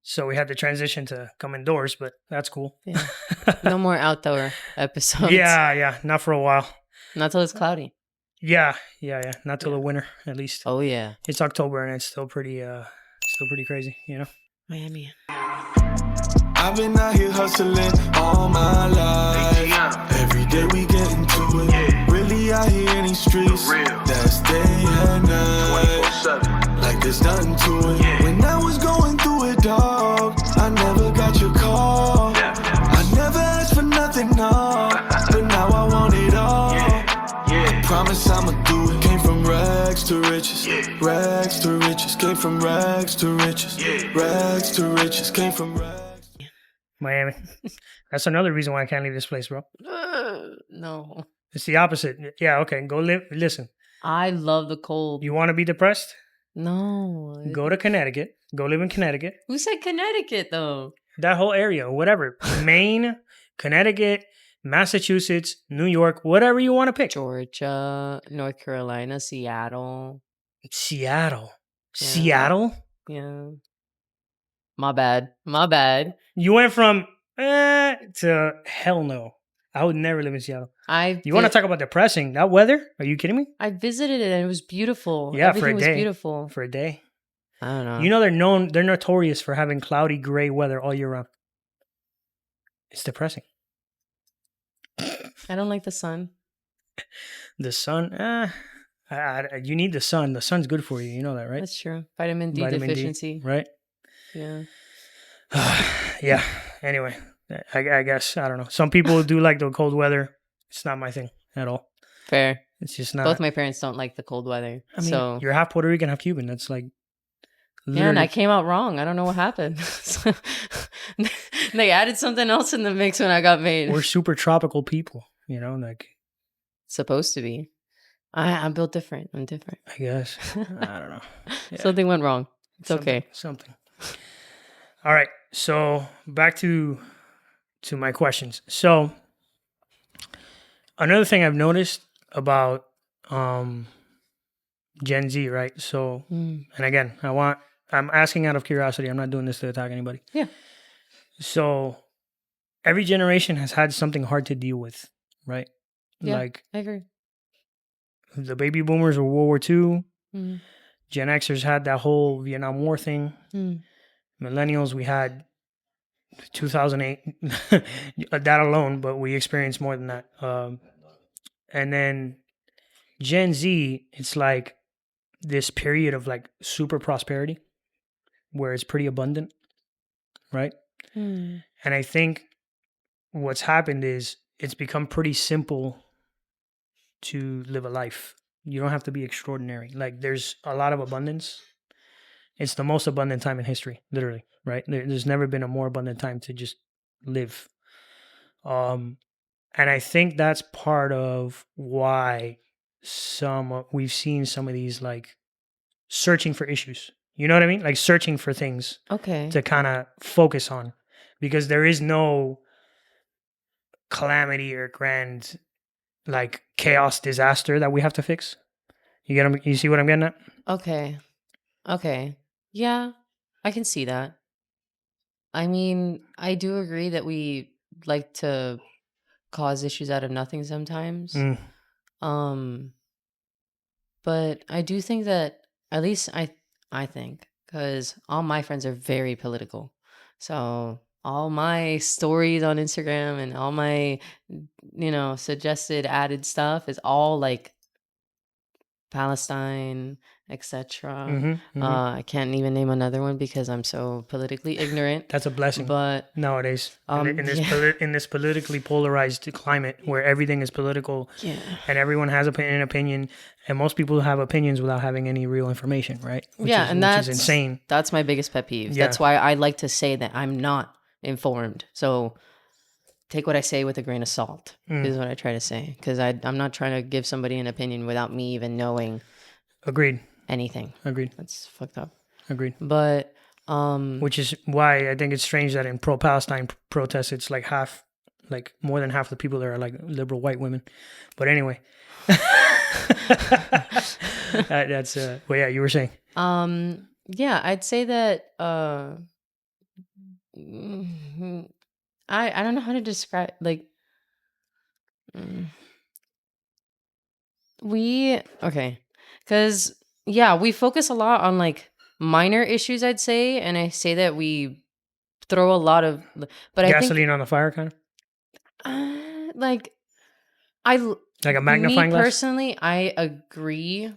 So we had to transition to come indoors, but that's cool. Yeah. No more outdoor episodes. Yeah, not for a while. Not till it's cloudy. Yeah. Not till Yeah. the winter, at least. Oh yeah. It's October and it's still pretty crazy, you know. Miami. I've been out here hustling all my life. Every day we get into it. Really out here in these streets. That's day and night. Like there's nothing to it. When I was going through it, dog, I never got your call. I never asked for nothing, no. But now I want it all. I promise I'ma do it. Came from rags to riches. Rags to riches. Came from rags to riches. Rags to riches. Came from rags. Miami. That's another reason why I can't leave this place, bro. No. It's the opposite. Yeah, okay. Go live. Listen. I love the cold. You want to be depressed? No. Go to Connecticut. Go live in Connecticut. Who said Connecticut though? That whole area, whatever. Maine, Connecticut, Massachusetts, New York, whatever you want to pick. Georgia, North Carolina, Seattle. Seattle. Yeah. Seattle? Yeah. My bad. You went from to hell no. I would never live in Seattle. You want to talk about depressing? That weather? Are you kidding me? I visited it and it was beautiful. Yeah, Everything for a day. was beautiful. For a day. I don't know. You know they're notorious for having cloudy gray weather all year round. It's depressing. I don't like the sun. The sun, you need the sun. The sun's good for you. You know that, right? That's true. Vitamin D Vitamin deficiency. D, right? Yeah. Yeah. Anyway, I guess, I don't know. Some people do like the cold weather. It's not my thing at all. Fair. It's just not. Both my parents don't like the cold weather. I mean, so you're half Puerto Rican, half Cuban. That's like. Yeah, and I came out wrong. I don't know what happened. They added something else in the mix when I got made. We're super tropical people, you know, like. Supposed to be. I'm built different. I'm different. I guess. I don't know. Yeah. Something went wrong. It's okay. Something. All right. So back to my questions. So another thing I've noticed about Gen Z, right? So, and again, I'm asking out of curiosity. I'm not doing this to attack anybody. Yeah. So every generation has had something hard to deal with, right? Yeah, like I agree. The baby boomers were World War II. Mm. Gen Xers had that whole Vietnam War thing. Millennials, we had 2008, that alone, but we experienced more than that. And then Gen Z, it's like this period of like super prosperity where it's pretty abundant, right? And I think what's happened is it's become pretty simple to live a life. You don't have to be extraordinary. Like there's a lot of abundance. It's the most abundant time in history, literally, right? There's never been a more abundant time to just live. And I think that's part of why we've seen some of these like searching for issues. You know what I mean? Like searching for things to kind of focus on, because there is no calamity or grand like chaos disaster that we have to fix. You see what I'm getting at? Okay. Yeah, I can see that. I mean, I do agree that we like to cause issues out of nothing sometimes. But I do think that, at least I think, because all my friends are very political. So all my stories on Instagram and all my, suggested added stuff is all like Palestine, etc. I can't even name another one because I'm so politically ignorant. That's a blessing. But nowadays, in this politically polarized climate where everything is political, and everyone has an opinion, and most people have opinions without having any real information, right? Which is insane. That's my biggest pet peeve. Yeah. That's why I like to say that I'm not informed. So take what I say with a grain of salt is what I try to say, because I'm not trying to give somebody an opinion without me even knowing. Agreed. Anything. Agreed. That's fucked up. Agreed. But which is why I think it's strange that in pro-Palestine protests, it's like more than half the people there are like liberal white women. But anyway, that's well, yeah, you were saying. Yeah, I'd say that I don't know how to describe, like, because yeah, we focus a lot on like minor issues, I'd say, and I say that we throw a lot of, but I think Gasoline on the fire, kind of like I like a me magnifying glass. personally, I agree.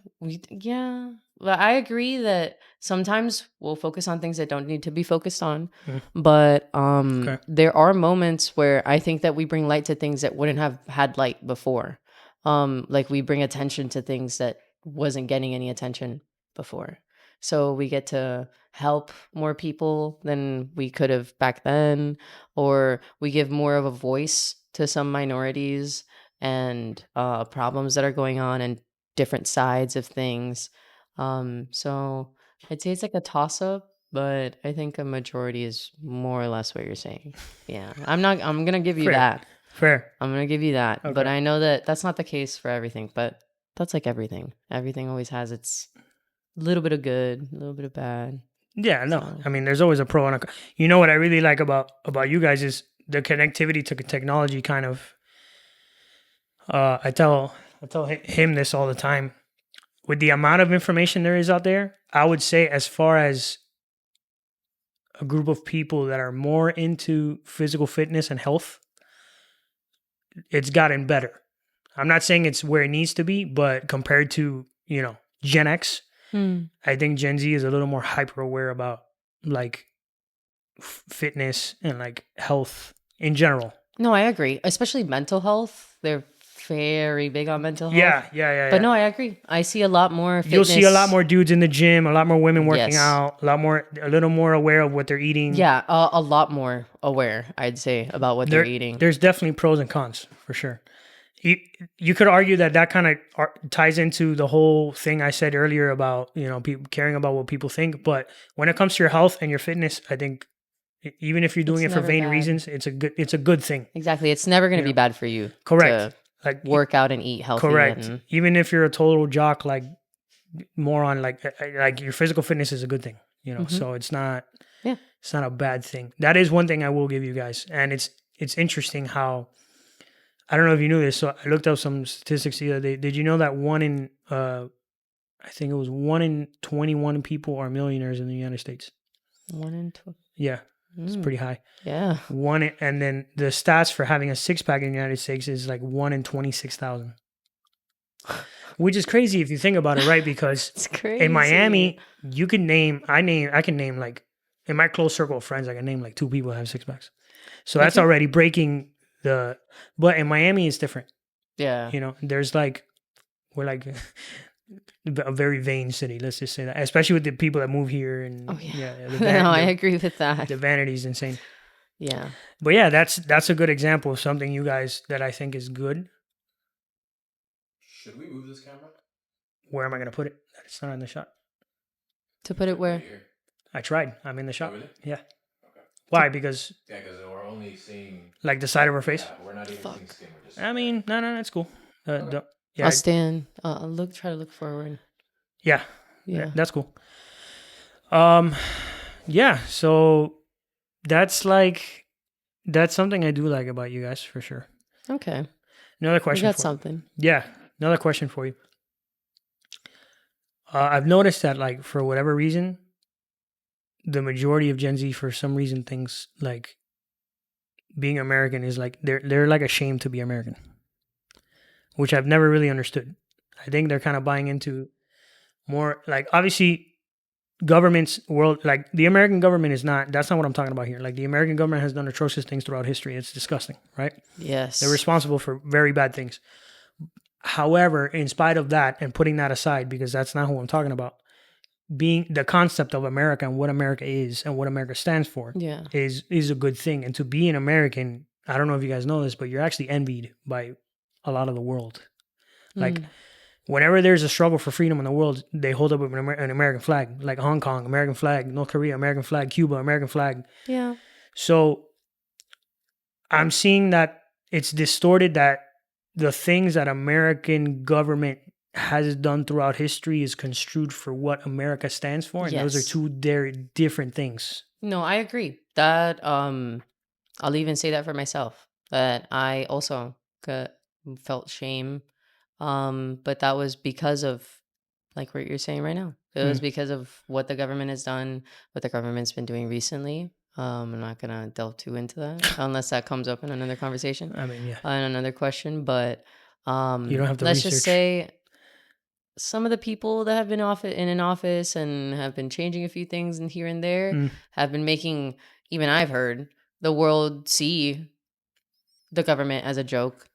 Yeah, but I agree that sometimes we'll focus on things that don't need to be focused on. But Okay. there are moments where I think that we bring light to things that wouldn't have had light before. Like we bring attention to things that wasn't getting any attention before. So we get to help more people than we could have back then, or we give more of a voice to some minorities and problems that are going on and different sides of things. So I'd say it's like a toss up, but I think a majority is more or less what you're saying. Yeah, I'm gonna give you Fair. that. Fair. I'm gonna give you that. Okay. But I know that that's not the case for everything, but that's like everything. Everything always has its little bit of good, a little bit of bad. Yeah, no. So. I mean, there's always a pro and a con. You know what I really like about you guys is the connectivity to technology. Kind of. I tell him this all the time. With the amount of information there is out there, I would say as far as a group of people that are more into physical fitness and health, it's gotten better. I'm not saying it's where it needs to be, but compared to, Gen X, I think Gen Z is a little more hyper aware about like fitness and like health in general. No, I agree. Especially mental health. They're very big on mental health. Yeah. But no, I agree. I see a lot more fitness. You'll see a lot more dudes in the gym, a lot more women working out, a little more aware of what they're eating. Yeah, a lot more aware, I'd say, about what they're eating. There's definitely pros and cons for sure. You could argue that kind of ties into the whole thing I said earlier about, people caring about what people think. But when it comes to your health and your fitness, I think even if you're doing it for vain reasons, it's a good thing. Exactly. It's never going to be bad for you. Correct. To work out and eat healthy. Correct. Even if you're a total jock, like moron, like your physical fitness is a good thing, so it's not a bad thing. That is one thing I will give you guys. And it's interesting how, I don't know if you knew this. So I looked up some statistics the other day. Did you know that I think it was 1 in 21 people are millionaires in the United States? 1 in 20. Yeah. It's pretty high. Yeah. And then the stats for having a 6-pack in the United States is like 1 in 26,000. Which is crazy if you think about it, right? Because it's crazy. In Miami, I can name like, in my close circle of friends, I can name like 2 people that have 6-packs. So that's already breaking but in Miami it's different. Yeah. There's like, we're like a very vain city, let's just say that, especially with the people that move here. And I agree with that. The vanity is insane. Yeah. But yeah, that's a good example of something you guys that I think is good. Should we move this camera? Where am I going to put it? It's not in the shot. To put it where? I tried. I'm in the shot. Oh, really? Yeah. Why? Because we're only seeing like the side of her face. Yeah, we're not even seeing skin. We're just. I mean, no, that's cool. Okay. I'll stand. I'll try to look forward. Yeah. That's cool. Yeah. So that's something I do like about you guys for sure. Okay. Another question. We got something. Yeah. Another question for you. I've noticed that, like, for whatever reason, the majority of Gen Z, for some reason, thinks like being American is like they're like ashamed to be American, which I've never really understood. I think they're kind of buying into more, like, obviously governments like the American government that's not what I'm talking about here. Like, the American government has done atrocious things throughout history. It's disgusting, right? Yes. They're responsible for very bad things. However, in spite of that, and putting that aside, because that's not who I'm talking about, being the concept of America and what America is and what America stands for is a good thing. And to be an American, I don't know if you guys know this, but you're actually envied by a lot of the world. Like, whenever there's a struggle for freedom in the world, they hold up an American flag, like Hong Kong, American flag, North Korea, American flag, Cuba, American flag. Yeah. So I'm seeing that it's distorted, that the things that American government has done throughout history is construed for what America stands for. And those are two very different things. No, I agree that I'll even say that for myself, that I also felt shame, but that was because of like what you're saying right now. It was because of what the government has done, what the government's been doing recently. I'm not gonna delve too into that unless that comes up in another conversation, I mean, yeah, in another question. But you don't have to let's just research. say some of the people that have been in an office and have been changing a few things and here and there have been making, even I've heard, the world see the government as a joke.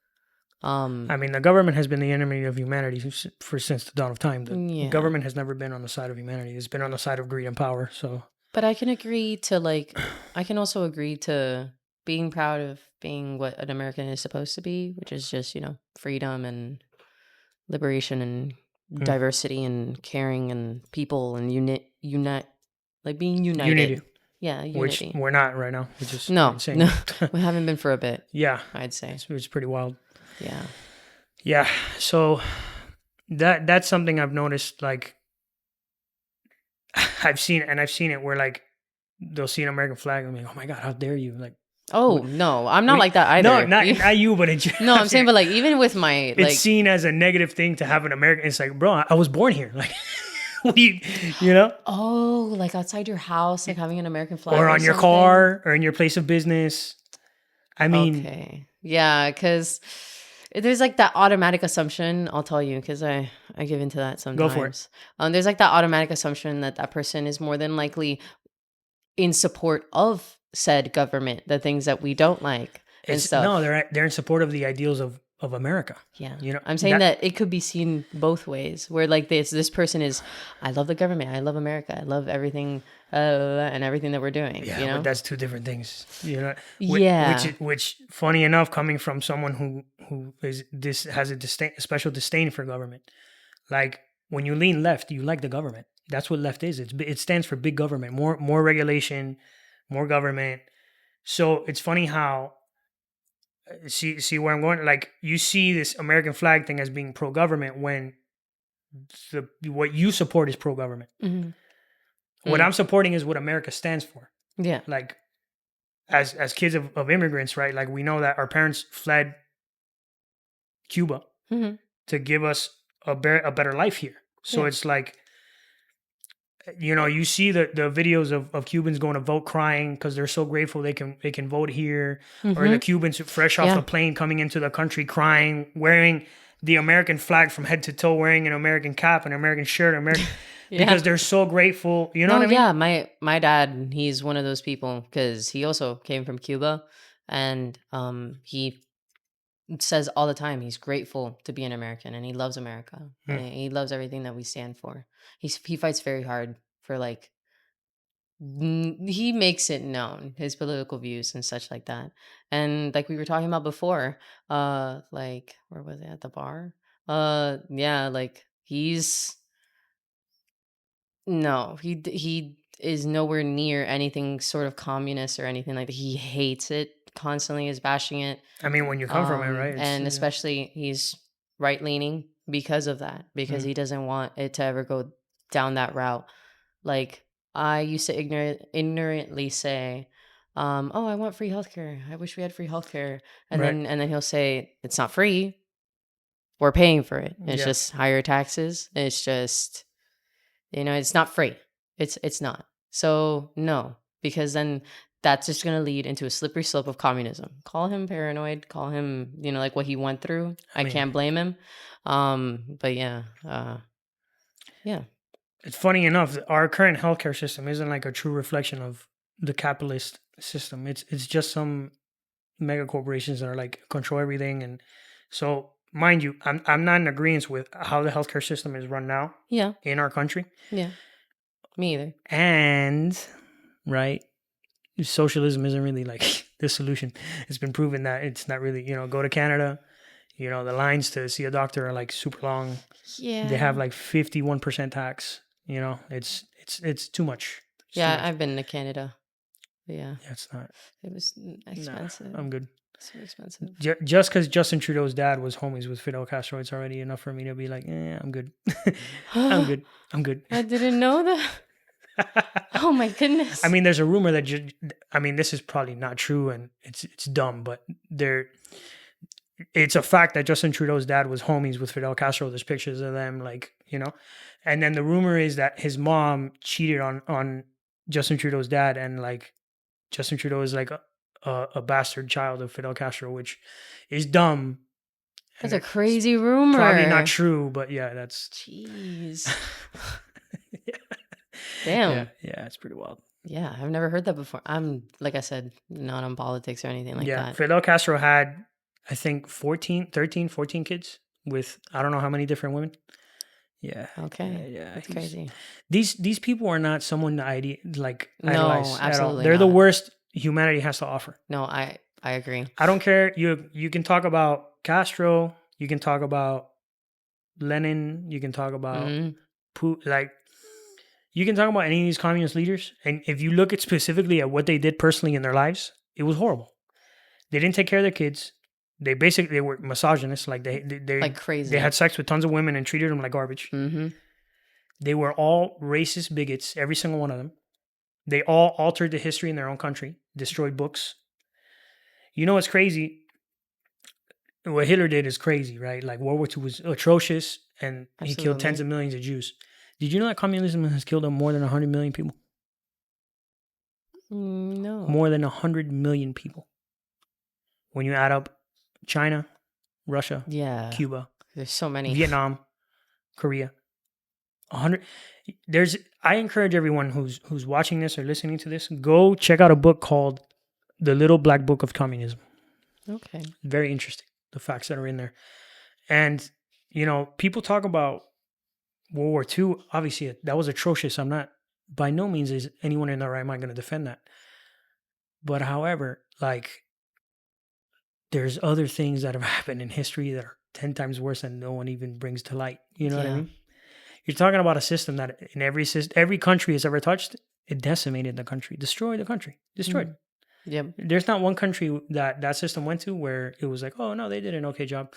I mean, the government has been the enemy of humanity since the dawn of time. The Yeah. government has never been on the side of humanity. It's been on the side of greed and power. So, But I can agree to I can also agree to being proud of being what an American is supposed to be, which is just, freedom and liberation and diversity and caring and people and like being united. Unity. Yeah, Which unity. we're not right now. Which is No, insane. no, we haven't been for a bit. Yeah, I'd say it's pretty wild. Yeah. Yeah. So that's something I've noticed. Like, I've seen it where like they'll see an American flag and be like, oh my god, how dare you? Like, Oh no, I'm not like that either. No, not you, but no, I'm saying, but like even with my, it's seen as a negative thing to have an American. It's like, bro, I was born here. Like, you know? Oh, like outside your house, like having an American flag, or on your car, or in your place of business. I mean, okay, yeah, because there's like that automatic assumption. I'll tell you, because I give into that sometimes. Go for it. There's like that automatic assumption that person is more than likely in support of said government, the things that we don't like and stuff. No, they're in support of the ideals of America. Yeah. You know, I'm saying that it could be seen both ways, where like this person is, I love the government, I love America, I love everything and everything that we're doing. Yeah, you know? but that's two different things. You know, yeah. Which funny enough, coming from someone who has a special disdain for government. Like, when you lean left, you like the government. That's what left is. It stands for big government, more regulation, more government. So it's funny how see where I'm going. Like, you see this American flag thing as being pro government when what you support is pro government. Mm-hmm. What I'm supporting is what America stands for. Yeah. Like, as kids of immigrants, right? Like, we know that our parents fled Cuba to give us a better life here. So it's like, you know, you see the videos of Cubans going to vote crying because they're so grateful they can vote here, or the Cubans fresh off the plane coming into the country crying, wearing the American flag from head to toe, wearing an American cap, an American shirt, because they're so grateful. You know what I mean? Yeah, my dad, he's one of those people because he also came from Cuba, and he says all the time he's grateful to be an American and he loves America. And he loves everything that we stand for. He fights very hard for, like, he makes it known, his political views and such like that. And like we were talking about before, like, where was it, at the bar? Yeah, like he is nowhere near anything sort of communist or anything like that. He hates it, constantly is bashing it. I mean, when you come from it, right? And especially he's right leaning because of that, because he doesn't want it to ever go down that route. Like, I used to ignorantly say, oh, I want free healthcare. I wish we had free healthcare. And then he'll say, it's not free. We're paying for it. It's just higher taxes. It's just, it's not free. It's not. So no, because then that's just going to lead into a slippery slope of communism. Call him paranoid, call him, like what he went through. I can't blame him. But yeah. Yeah. It's funny enough, our current healthcare system isn't like a true reflection of the capitalist system. It's just some mega corporations that are like control everything. And so, mind you, I'm not in agreement with how the healthcare system is run now. Yeah. In our country. Yeah. Me either. And right, socialism isn't really like the solution. It's been proven that it's not really, go to Canada, the lines to see a doctor are like super long. Yeah. They have like 51% tax. It's too much. I've been to Canada. Yeah. It's not. It was expensive. Nah, I'm good. So expensive. Just because Justin Trudeau's dad was homies with Fidel Castro, it's already enough for me to be like, I'm good. I'm good. I didn't know that. Oh my goodness. I mean, there's a rumor that this is probably not true, and it's dumb, but it's a fact that Justin Trudeau's dad was homies with Fidel Castro. There's pictures of them, like, and then the rumor is that his mom cheated on Justin Trudeau's dad, and like Justin Trudeau is like a bastard child of Fidel Castro, which is dumb. That's a crazy rumor. Probably not true, but yeah, that's. Jeez. Yeah. Damn. Yeah, it's pretty wild. Yeah, I've never heard that before. I'm, like I said, not on politics or anything like that. Fidel Castro had, I think, 14 kids with I don't know how many different women. Yeah. Okay. Yeah. That's crazy. These people are not someone to idolize absolutely at all. They're the worst humanity has to offer. No, I agree. I don't care. You can talk about Castro. You can talk about Lenin. You can talk about Putin. Like, you can talk about any of these communist leaders, and if you look at specifically at what they did personally in their lives, it was horrible. They didn't take care of their kids. They were misogynists. Like they like crazy. They had sex with tons of women and treated them like garbage. Mm-hmm. They were all racist bigots, every single one of them. They all altered the history in their own country, destroyed books. You know what's crazy? What Hitler did is crazy, right? Like World War II was atrocious, and he killed tens of millions of Jews. Did you know that communism has killed more than 100 million people? No. More than 100 million people. When you add up China, Russia, Cuba, there's so many. Vietnam, Korea. 100. I encourage everyone who's watching this or listening to this, go check out a book called The Little Black Book of Communism. Okay. Very interesting, the facts that are in there. And, people talk about World War II. Obviously, that was atrocious. I'm not, by no means is anyone in their right mind going to defend that. But however, like, there's other things that have happened in history that are 10 times worse and no one even brings to light. You know what I mean? You're talking about a system that in every country has ever touched, it decimated the country, destroyed the country, destroyed. Yep. There's not one country that system went to where it was like, oh, no, they did an okay job.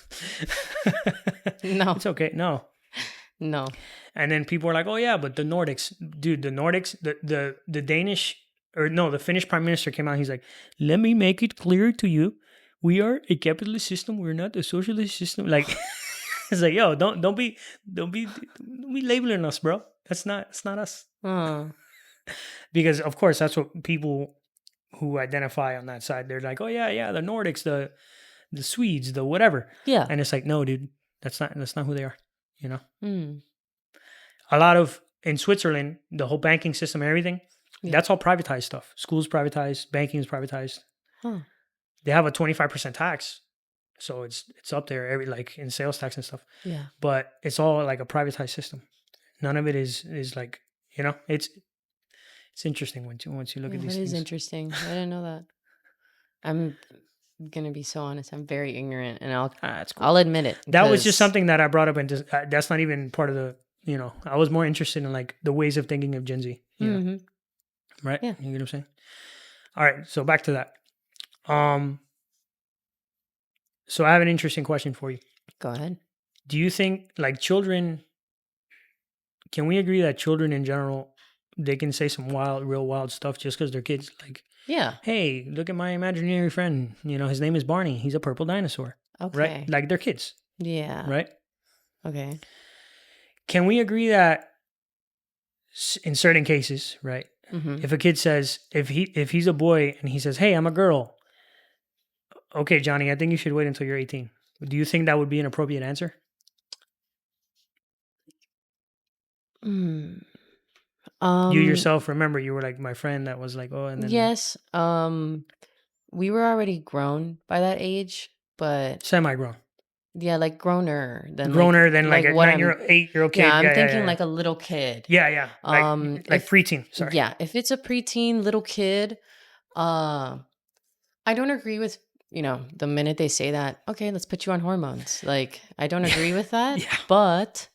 No. It's okay. No. And then people are like, oh, yeah, but the Nordics, dude, the Danish, the Finnish prime minister came out. He's like, let me make it clear to you. We are a capitalist system. We're not a socialist system. Like, it's like, yo, don't be labeling us, bro. It's not us. Because of course that's what people who identify on that side, they're like, oh yeah, the Nordics, the Swedes, the whatever. Yeah. And it's like, no, dude, that's not who they are. A lot of in Switzerland, the whole banking system and everything, that's all privatized stuff. Schools privatized, banking is privatized. They have a 25% tax. So it's up there in sales tax and stuff. Yeah. But it's all like a privatized system. None of it is like, it's interesting once you look at these things. It is interesting. I didn't know that. I'm going to be so honest. I'm very ignorant, and I'll admit it. That was just something that I brought up, and that's not even part of the, I was more interested in like the ways of thinking of Gen Z. Right? Yeah. You get what I'm saying? All right. So back to that. So I have an interesting question for you. Go ahead. Do you think like children, can we agree that children in general, they can say some real wild stuff just because they're kids? Like, yeah. Hey, look at my imaginary friend. His name is Barney. He's a purple dinosaur. Okay. Right? Like they're kids. Yeah. Right? Okay. Can we agree that in certain cases, right? If a kid says, if he's a boy and he says, hey, I'm a girl. Okay, Johnny, I think you should wait until you're 18. Do you think that would be an appropriate answer? You yourself, remember, you were like my friend that was like, oh, and then. Yes. We were already grown by that age, but. Semi-grown. Yeah, like growner than like a 8-year-old kid. Yeah, I'm thinking like a little kid. Yeah. Like preteen. Sorry. Yeah, if it's a preteen little kid, I don't agree with, the minute they say that, okay, let's put you on hormones. Like, I don't agree with that. Yeah. But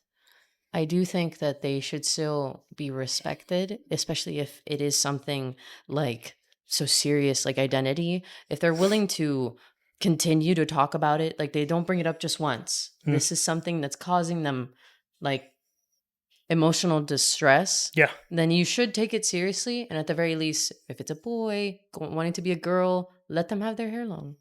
I do think that they should still be respected, especially if it is something like so serious, like identity. If they're willing to continue to talk about it, like they don't bring it up just once. This is something that's causing them like emotional distress, Yeah. then you should take it seriously. And at the very least, if it's a boy wanting to be a girl, let them have their hair long.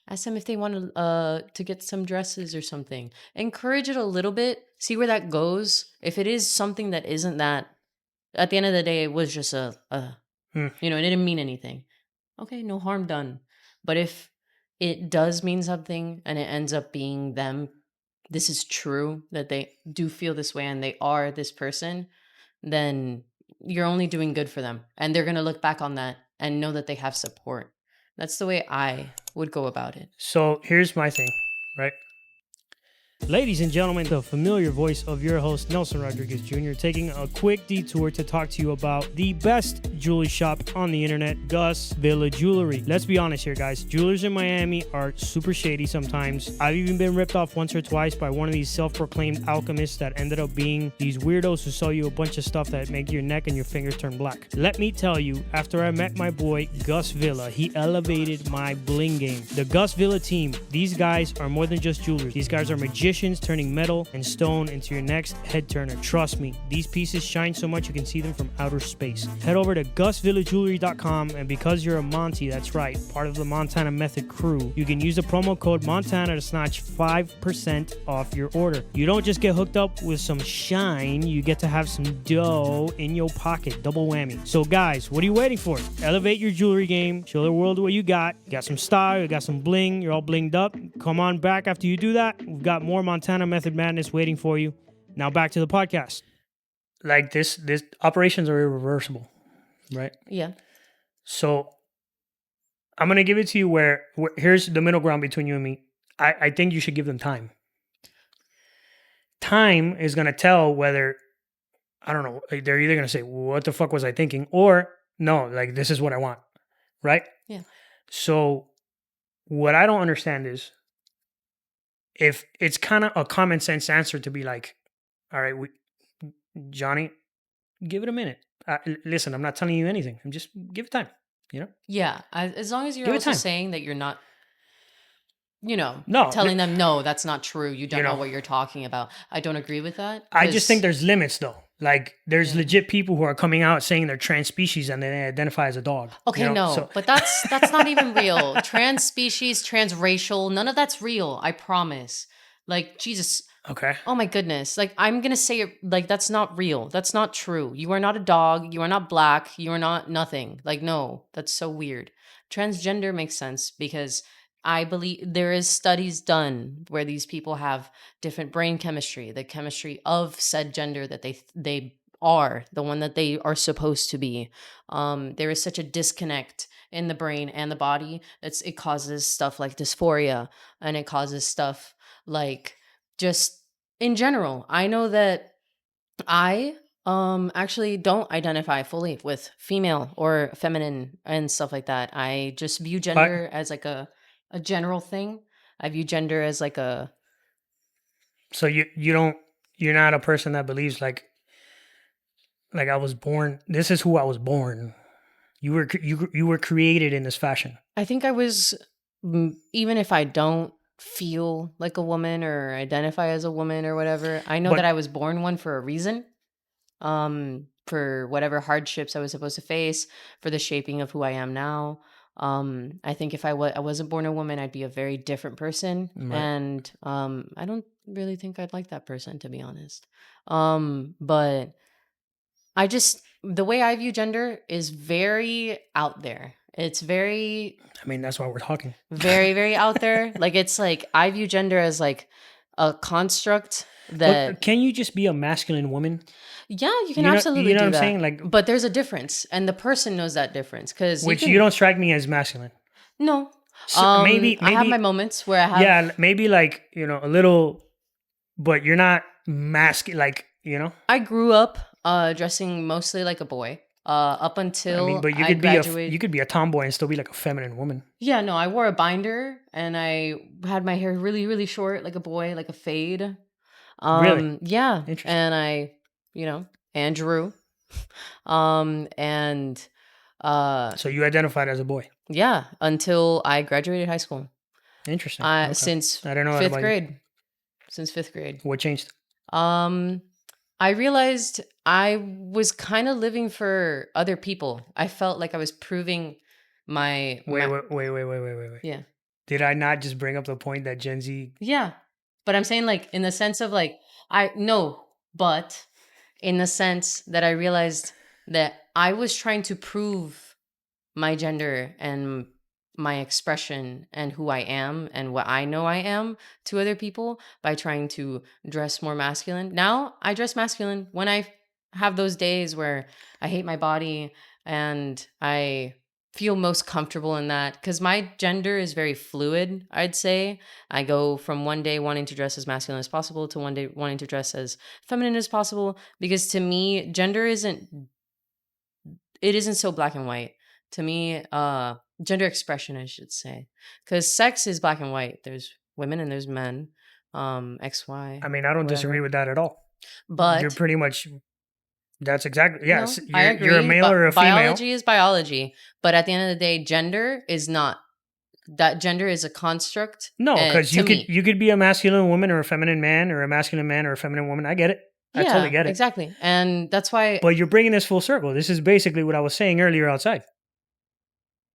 Ask them if they want to get some dresses or something. Encourage it a little bit. See where that goes. If it is something that isn't that, at the end of the day, it was just it didn't mean anything. Okay, no harm done. But if it does mean something and it ends up being them, this is true, that they do feel this way and they are this person, then you're only doing good for them. And they're going to look back on that and know that they have support. That's the way I would go about it. So here's my thing, right? Ladies and gentlemen, the familiar voice of your host, Nelson Rodriguez Jr., taking a quick detour to talk to you about the best jewelry shop on the internet, Gus Villa Jewelry. Let's be honest here, guys. Jewelers in Miami are super shady sometimes. I've even been ripped off once or twice by one of these self-proclaimed alchemists that ended up being these weirdos who sell you a bunch of stuff that make your neck and your fingers turn black. Let me tell you, after I met my boy, Gus Villa, he elevated my bling game. The Gus Villa team, these guys are more than just jewelers. These guys are magicians turning metal and stone into your next head turner. Trust me, these pieces shine so much you can see them from outer space. Head over to GusVillaJewelry.com, and because you're a Monty, that's right, part of the Montana Method crew, you can use the promo code Montana to snatch 5% off your order. You don't just get hooked up with some shine, you get to have some dough in your pocket. Double whammy. So guys, what are you waiting for? Elevate your jewelry game. Show the world what you got. You got some style, you got some bling, you're all blinged up. Come on back after you do that. We've got more Montana Method Madness waiting for you. Now back to the podcast. Like this operations are irreversible, right? Yeah. So I'm going to give it to you where here's the middle ground between you and me. I think you should give them time. Time is going to tell whether, I don't know, they're either going to say, what the fuck was I thinking? Or no, like this is what I want, right? Yeah. So what I don't understand is, if it's kind of a common sense answer to be like, all right, Johnny, give it a minute. Listen, I'm not telling you anything. I'm just give it time, you know? Yeah. As long as you're Give it also time. saying that you're not, No, telling them, no, that's not true. You don't know know. what you're talking about. I don't agree with that. I just think there's limits though. Like there's legit people who are coming out saying they're trans species and they identify as a dog. Okay, you know? no, So, but that's not even real. Trans species, transracial, none of that's real. I promise. Like, Jesus. okay. Oh my goodness. Like, I'm going to say it, like, that's not real. That's not true. You are not a dog. You are not black. You are not nothing. Like, no, that's so weird. Transgender makes sense because I believe there is studies done where these people have different brain chemistry, the chemistry of said gender that they are the one that they are supposed to be. There is such a disconnect in the brain and the body. It causes stuff like dysphoria, and it causes stuff like just in general. I know that I actually don't identify fully with female or feminine and stuff like that. I just view gender as like a general thing. I view gender as like a. So you're not a person that believes like I was born. This is who I was born. You were created in this fashion. I think I was, even if I don't feel like a woman or identify as a woman or whatever, I know that I was born one for a reason. For whatever hardships I was supposed to face, for the shaping of who I am now. I think if I wasn't born a woman, I'd be a very different person. Right. And I don't really think I'd like that person, to be honest. But I just, the way I view gender is very out there. It's very... I mean, that's why we're talking. Very, very out there. Like, it's like, I view gender as like a construct that... But can you just be a masculine woman? Yeah, you can absolutely do that. You know what I'm saying? Like, but there's a difference, and the person knows that difference. Which you don't strike me as masculine. No. So maybe I have my moments where I have... Yeah, maybe like, a little... But you're not masculine, like, I grew up dressing mostly like a boy. Up until but you could graduated. You could be a tomboy and still be like a feminine woman. Yeah, no, I wore a binder and I had my hair really, really short, like a boy, like a fade. Really? Yeah. Interesting. And I, Andrew. And so you identified as a boy. Yeah, until I graduated high school. Interesting. Okay. Since I don't know fifth grade. Since fifth grade. What changed? I realized I was kind of living for other people. I felt like I was proving my Wait. yeah. Did I not just bring up the point that Gen Z? Yeah. But I'm saying like in the sense of like but in the sense that I realized that I was trying to prove my gender and my expression and who I am and what I know I am to other people by trying to dress more masculine. Now I dress masculine when I have those days where I hate my body and I feel most comfortable in that because my gender is very fluid, I'd say. I go from one day wanting to dress as masculine as possible to one day wanting to dress as feminine as possible because to me gender isn't so black and white. To me, gender expression, I should say, because sex is black and white. There's women and there's men, XY. I mean, I don't disagree with that at all. But You're pretty much. That's exactly yes. no, I agree. You're a male or a female. Biology is biology, but at the end of the day, gender is not. That gender is a construct. No, because you could be a masculine woman or a feminine man or a masculine man or a feminine woman. I get it. I totally get it. Exactly. And that's why. But you're bringing this full circle. This is basically what I was saying earlier outside.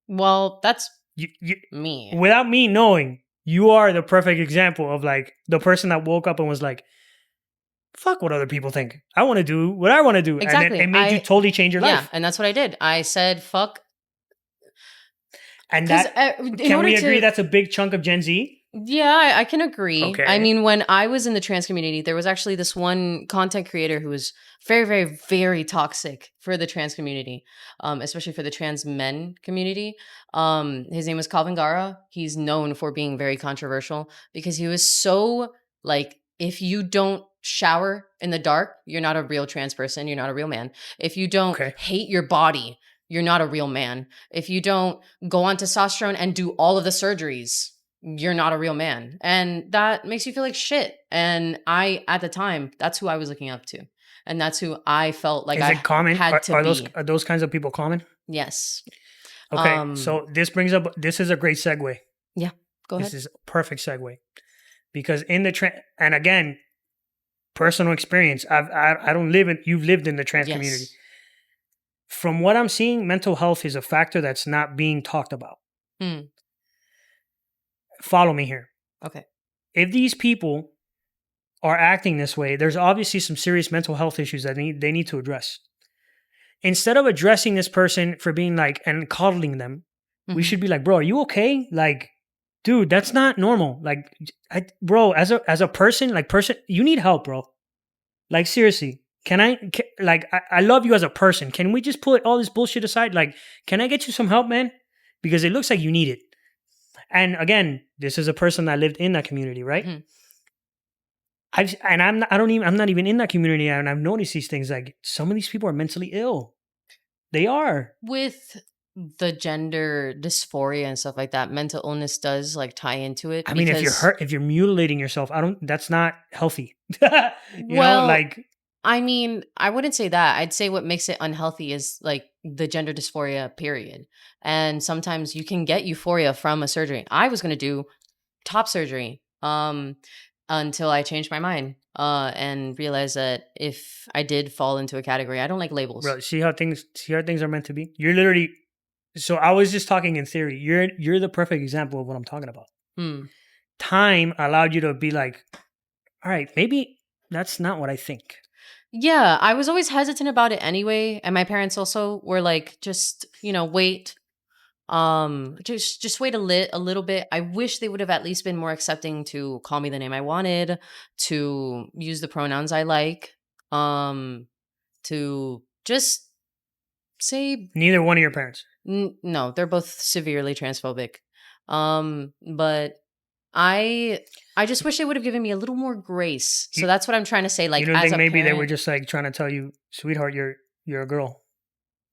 Well, that's you, me. Without me knowing, you are the perfect example of like the person that woke up and was like, fuck what other people think. I want to do what I want to do. Exactly. And it made you totally change your life. Yeah, and that's what I did. I said, fuck. And that, can we agree that's a big chunk of Gen Z? Yeah, I can agree. Okay. I mean, when I was in the trans community, there was actually this one content creator who was very, very, very toxic for the trans community, especially for the trans men community. His name was Calvin Gara. He's known for being very controversial because he was so like, if you don't shower in the dark, you're not a real trans person. You're not a real man. If you don't hate your body, you're not a real man. If you don't go on testosterone and do all of the surgeries, you're not a real man. And that makes you feel like shit. And I, at the time, that's who I was looking up to. And that's who I felt like had to be. Are those kinds of people common? Yes. Okay, so this is a great segue. Yeah, go ahead. This is a perfect segue. Because in the and again, personal experience, you've lived in the trans community. From what I'm seeing, mental health is a factor that's not being talked about. Follow me here. Okay. If these people are acting this way, there's obviously some serious mental health issues that they need to address. Instead of addressing this person for being like, and coddling them, we should be like, bro, are you okay? Like, dude, that's not normal. Like, bro, as a person, you need help, bro. Like, seriously. I love you as a person. Can we just put all this bullshit aside? Like, can I get you some help, man? Because it looks like you need it. And again, this is a person that lived in that community, right? I'm not even in that community, and I've noticed these things. Like, some of these people are mentally ill. They are. With the gender dysphoria and stuff like that, mental illness does like tie into it. I mean, if you're hurt, if you're mutilating yourself, that's not healthy. you know, like. I mean, I wouldn't say that. I'd say what makes it unhealthy is like the gender dysphoria, period. And sometimes you can get euphoria from a surgery. I was going to do top surgery until I changed my mind and realized that if I did fall into a category, I don't like labels. Bro, see how things are meant to be? You're literally... So I was just talking in theory. You're the perfect example of what I'm talking about. Time allowed you to be like, all right, maybe that's not what I think. Yeah, I was always hesitant about it anyway, and my parents also were like, just wait, just wait a little bit. I wish they would have at least been more accepting to call me the name I wanted, to use the pronouns I like, to just say. Neither one of your parents. No, they're both severely transphobic, but I just wish they would have given me a little more grace. So that's what I'm trying to say. Like, you don't think maybe they were just like trying to tell you, sweetheart, you're a girl?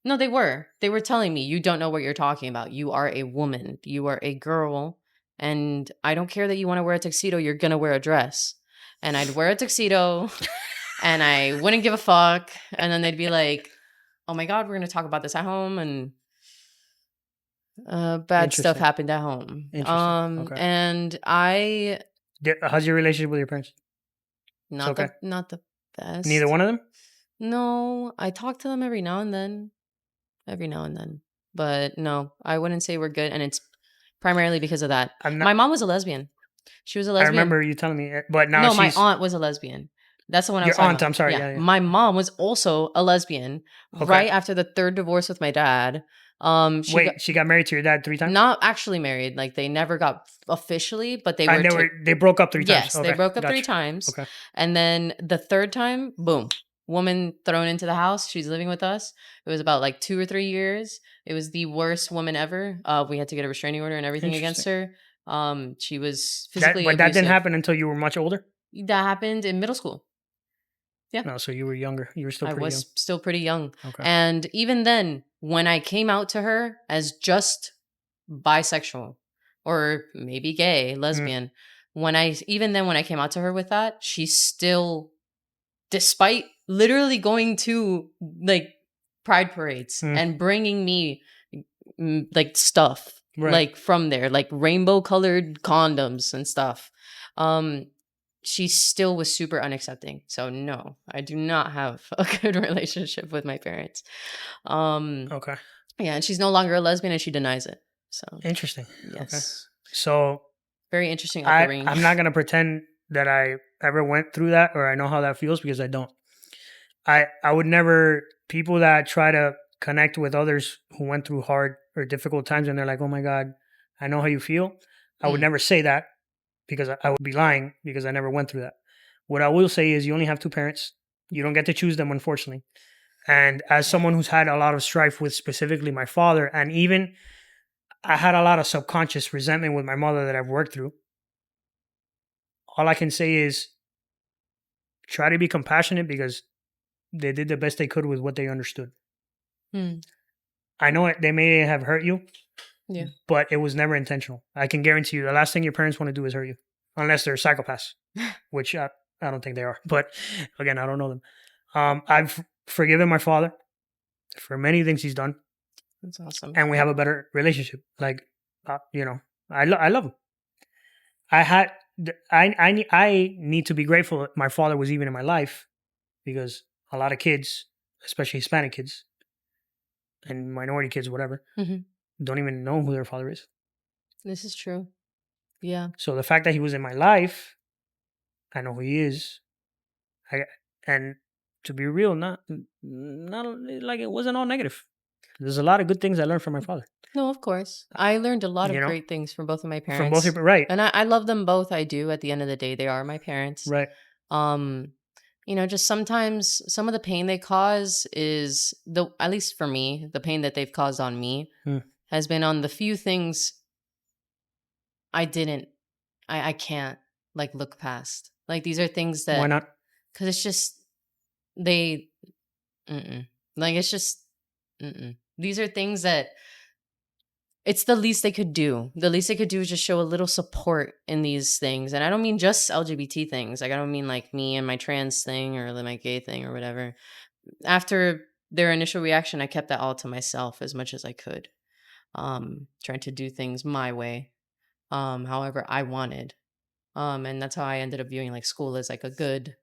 No, they were. They were telling me, you don't know what you're talking about. You are a woman. You are a girl. And I don't care that you want to wear a tuxedo. You're going to wear a dress. And I'd wear a tuxedo and I wouldn't give a fuck. And then they'd be like, oh my God, we're going to talk about this at home. And bad stuff happened at home. Okay. And how's your relationship with your parents? Not the best. Neither one of them? No, I talk to them every now and then. But no, I wouldn't say we're good, and it's primarily because of that. My mom was a lesbian. She was a lesbian. I remember you telling me, but now no, my aunt was a lesbian. That's the one I was your talking aunt. about. I'm sorry. Yeah. My mom was also a lesbian. Okay. Right after the third divorce with my dad. She got married to your dad 3 times? Not actually married. Like they never got officially, but they were. They broke up 3 times. Yes, Okay, they broke up 3 times. Okay. And then the third time, boom, woman thrown into the house. She's living with us. It was about like 2 or 3 years. It was the worst woman ever. We had to get a restraining order and everything against her. She was physically abusive. That didn't happen until you were much older? That happened in middle school. Yeah. No, so you were younger. You were still pretty young. I was still pretty young. Okay. And even then, when I came out to her as just bisexual or maybe gay, lesbian, when I came out to her with that, she still, despite literally going to like pride parades and bringing me like stuff like from there, like rainbow colored condoms and stuff, she still was super unaccepting. So no, I do not have a good relationship with my parents. Okay. Yeah, and she's no longer a lesbian and she denies it. So interesting. Yes. Okay. So very interesting upbringing. I'm not gonna pretend that I ever went through that or I know how that feels because I don't. I would never, people that try to connect with others who went through hard or difficult times and they're like, oh my God, I know how you feel. I would never say that because I would be lying because I never went through that. What I will say is you only have 2 parents. You don't get to choose them, unfortunately. And as someone who's had a lot of strife with specifically my father, and even I had a lot of subconscious resentment with my mother that I've worked through, all I can say is try to be compassionate because they did the best they could with what they understood. I know they may have hurt you, but it was never intentional. I can guarantee you the last thing your parents want to do is hurt you, unless they're psychopaths, which I don't think they are. But again, I don't know them. I've forgiven my father for many things he's done. That's awesome. And we have a better relationship. Like, I love him. I need to be grateful that my father was even in my life because a lot of kids, especially Hispanic kids and minority kids, whatever, don't even know who their father is. This is true. Yeah. So the fact that he was in my life, I know who he is. And to be real, not like it wasn't all negative. There's a lot of good things I learned from my father. No, of course. I learned a lot of great things from both of my parents. From both of your, right. And I love them both. I do. At the end of the day, they are my parents. Right. Just sometimes some of the pain they cause is at least for me, the pain that they've caused on me has been on the few things I can't like look past. Like these are things that. Why not? Because it's just it's just these are things that it's the least they could do. The least they could do is just show a little support in these things. And I don't mean just LGBT things. Like I don't mean like me and my trans thing or my gay thing or whatever. After their initial reaction, I kept that all to myself as much as I could. Trying to do things my way. However I wanted. And that's how I ended up viewing like school as like a good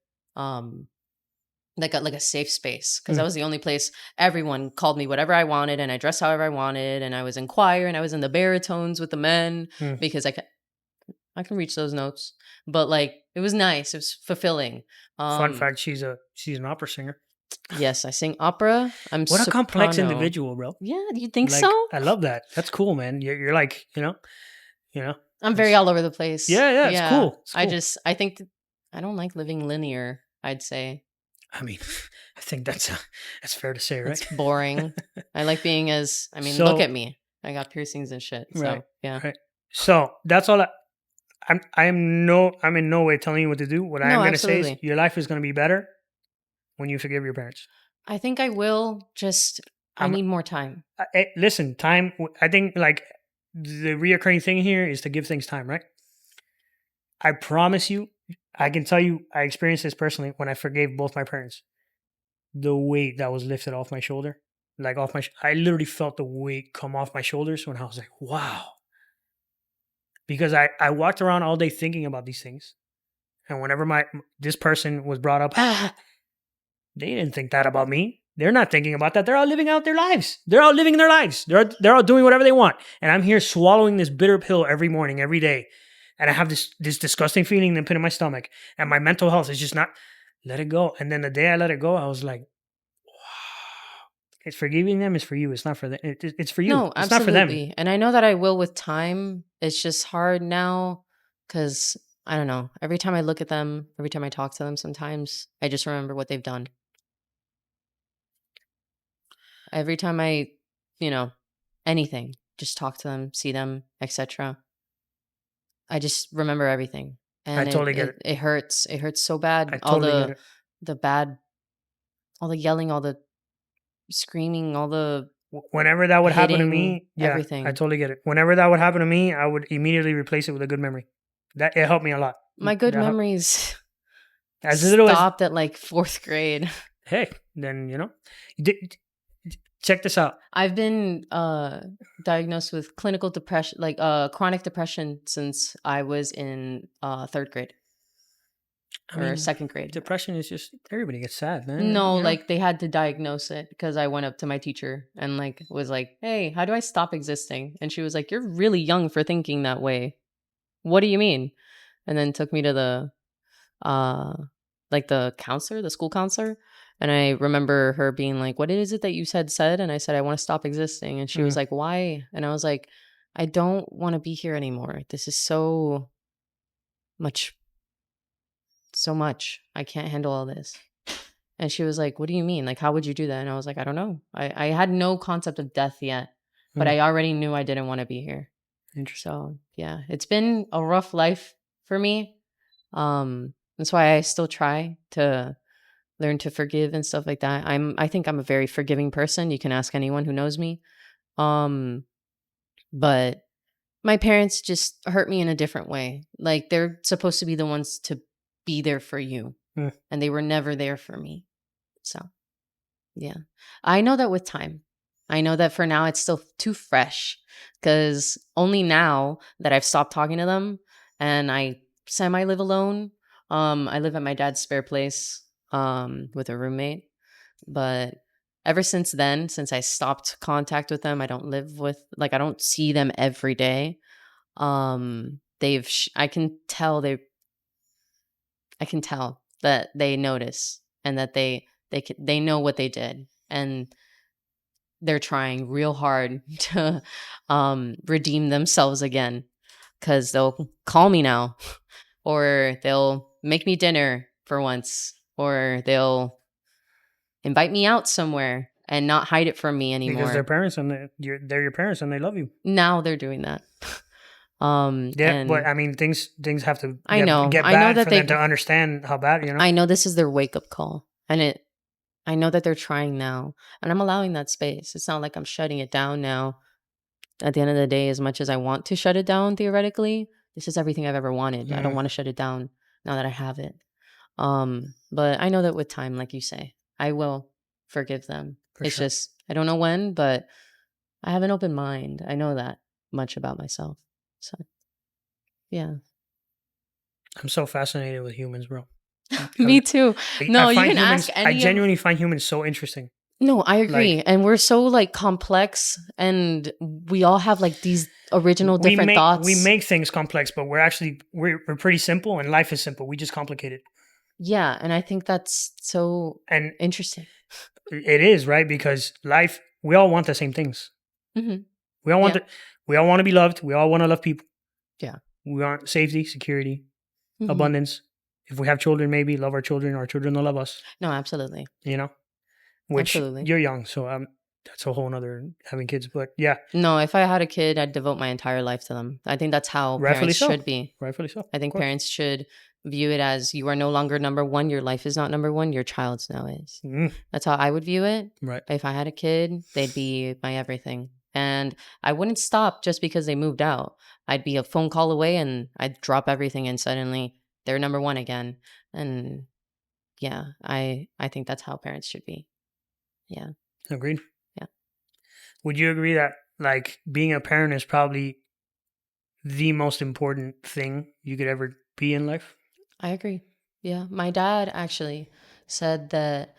like a safe space, because that was the only place everyone called me whatever I wanted and I dressed however I wanted and I was in choir and I was in the baritones with the men because I can reach those notes, but like it was nice, it was fulfilling. Fun fact, she's an opera singer. Yes, I sing opera. I'm what a complex individual, bro. Yeah, you think like, so? I love that. That's cool, man. You're like, I'm very all over the place. Yeah, it's cool. It's cool. I think I don't like living linear, I'd say. I mean, I think that's fair to say, right? It's boring. I like being look at me. I got piercings and shit. So, right, yeah. Right. So that's all I'm in no way telling you what to do. What I am going to say is your life is going to be better when you forgive your parents. I think I will. Just, I need more time. Listen, time, I think like the reoccurring thing here is to give things time, right? I promise you, I can tell you, I experienced this personally when I forgave both my parents. The weight that was lifted off my shoulder, like off my, I literally felt the weight come off my shoulders when I was like, wow. Because I walked around all day thinking about these things. And whenever this person was brought up, They didn't think that about me. They're not thinking about that. They're all living out their lives. They're all living their lives. They're all doing whatever they want. And I'm here swallowing this bitter pill every morning, every day. And I have this disgusting feeling in the pit of my stomach. And my mental health is just not, let it go. And then the day I let it go, I was like, wow. It's forgiving them is for you. It's not for them. It's for you. No, it's absolutely. not for them. And I know that I will with time. It's just hard now because I don't know. Every time I look at them, every time I talk to them, sometimes I just remember what they've done. Every time I, anything, just talk to them, see them, etc. I just remember everything. And I totally get it. It hurts. It hurts so bad. I totally get it. The bad, all the yelling, all the screaming, all the whenever that would happen to hitting, me, yeah, everything. I totally get it. Whenever that would happen to me, I would immediately replace it with a good memory. That it helped me a lot. My good memories as little stopped at like 4th grade. Hey, then check this out. I've been diagnosed with clinical depression, like chronic depression, since I was in 3rd grade. Or 2nd grade. Depression is just, everybody gets sad, man. No, like they had to diagnose it because I went up to my teacher and like was like, "Hey, how do I stop existing?" And she was like, "You're really young for thinking that way. What do you mean?" And then took me to the the counselor, the school counselor. And I remember her being like, "What is it that you said?" And I said, "I want to stop existing." And she was like, "Why?" And I was like, "I don't want to be here anymore. This is so much. I can't handle all this." And she was like, "What do you mean? Like, how would you do that?" And I was like, "I don't know. I had no concept of death yet, but I already knew I didn't want to be here." Interesting. So yeah, it's been a rough life for me. That's why I still try to learn to forgive and stuff like that. I think I'm a very forgiving person. You can ask anyone who knows me. But my parents just hurt me in a different way. Like they're supposed to be the ones to be there for you. And they were never there for me. So yeah, I know that with time. I know that for now it's still too fresh because only now that I've stopped talking to them and I semi live alone. I live at my dad's spare place with a roommate. But ever since then, since I stopped contact with them, I don't live with, I don't see them every day. I can tell that they notice and that they know what they did, and they're trying real hard to redeem themselves again, because they'll call me now, or they'll make me dinner for once, or they'll invite me out somewhere and not hide it from me anymore. Because they're parents and they're your parents and they love you. Now they're doing that. But I mean, things have to get I know bad that for them to understand how bad, I know this is their wake-up call, and I know that they're trying now, and I'm allowing that space. It's not like I'm shutting it down now. At the end of the day, as much as I want to shut it down, theoretically, this is everything I've ever wanted. I don't want to shut it down now that I have it. But I know that with time, like you say, I will forgive them. It's just, I don't know when, but I have an open mind. I know that much about myself. So, yeah. I'm so fascinated with humans, bro. Me too. No, you can ask any. I genuinely find humans so interesting. No, I agree. And we're so complex, and we all have these original different thoughts. We make things complex, but we're pretty simple, and life is simple. We just complicate it. Yeah, and I think that's so interesting. It is, right? Because life, we all want the same things. Mm-hmm. We all want to be loved. We all want to love people. Yeah. We want safety, security, abundance. If we have children, maybe love our children will love us. No, absolutely. Which absolutely. You're young, so that's a whole nother having kids. But yeah. No, if I had a kid, I'd devote my entire life to them. I think that's how parents should be. Rightfully so. I think parents should view it as, you are no longer number one. Your life is not number one. Your child's now is. That's how I would view it. Right. If I had a kid, they'd be my everything. And I wouldn't stop just because they moved out. I'd be a phone call away and I'd drop everything, and suddenly they're number one again. And yeah, I think that's how parents should be. Yeah. Agreed. Yeah. Would you agree that being a parent is probably the most important thing you could ever be in life? I agree. Yeah. My dad actually said that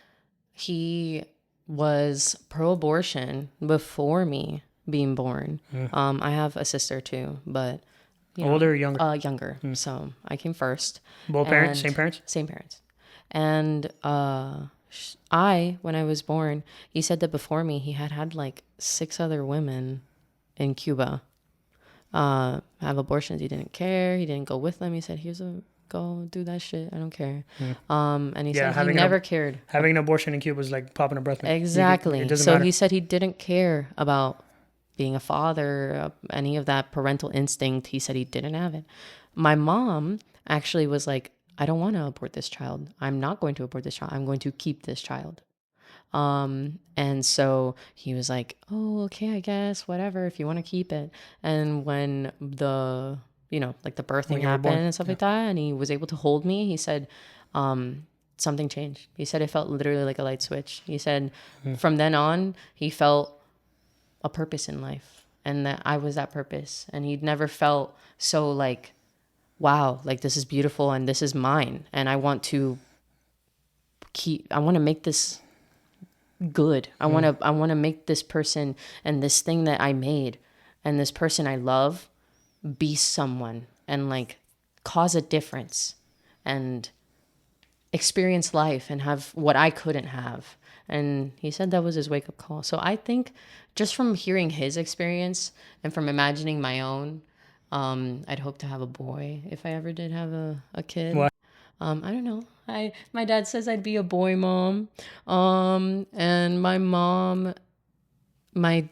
he was pro-abortion before me being born. I have a sister too, but older or younger? Younger. So I came first. Both parents, same And- parents? Same parents. And when I was born, he said that before me, he had like 6 other women in Cuba have abortions. He didn't care. He didn't go with them. He said, go do that shit. I don't care. And he said he never cared. Having an abortion in Cuba is like popping a breath mint. Exactly. It doesn't So matter. he said he didn't care about being a father, any of that parental instinct. He said he didn't have it. My mom actually was like, I don't want to abort this child. I'm not going to abort this child. I'm going to keep this child. And so he was like, oh, okay, I guess, whatever, if you want to keep it. And when the, like the birthing you were happened born, and stuff like that, and he was able to hold me, he said, something changed. He said it felt literally like a light switch. He said from then on, he felt a purpose in life, and that I was that purpose. And he'd never felt so like, wow, like this is beautiful and this is mine. And I want to make this good. I want to make this person and this thing that I made and this person I love be someone and like cause a difference and experience life and have what I couldn't have. And he said that was his wake up call. So I think just from hearing his experience and from imagining my own, I'd hope to have a boy if I ever did have a kid. Why? I don't know. My dad says I'd be a boy mom. And my mom, my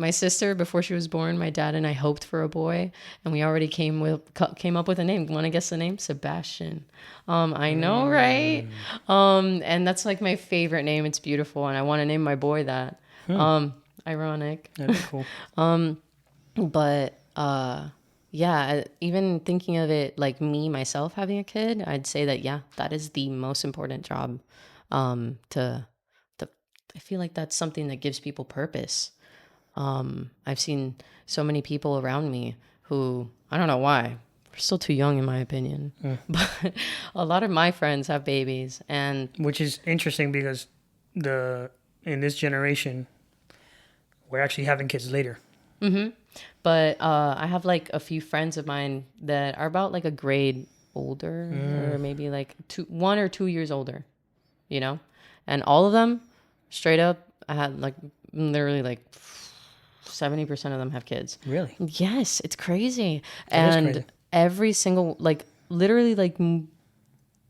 sister, before she was born, my dad and I hoped for a boy, and we already came up with a name. Want to guess the name? Sebastian. I know, right? And that's like my favorite name. It's beautiful, and I want to name my boy that. Ironic. That'd be cool. But yeah, even thinking of it like me myself having a kid, I'd say that that is the most important job. I feel like that's something that gives people purpose. I've seen so many people around me who, I don't know why, we're still too young in my opinion, but a lot of my friends have babies, and which is interesting because in this generation, we're actually having kids later. But I have like a few friends of mine that are about like a grade older, or maybe like 1 or 2 years older, and all of them straight up, I had like literally like 70% of them have kids. Really? Yes, it's crazy. That is And crazy. every single, like literally like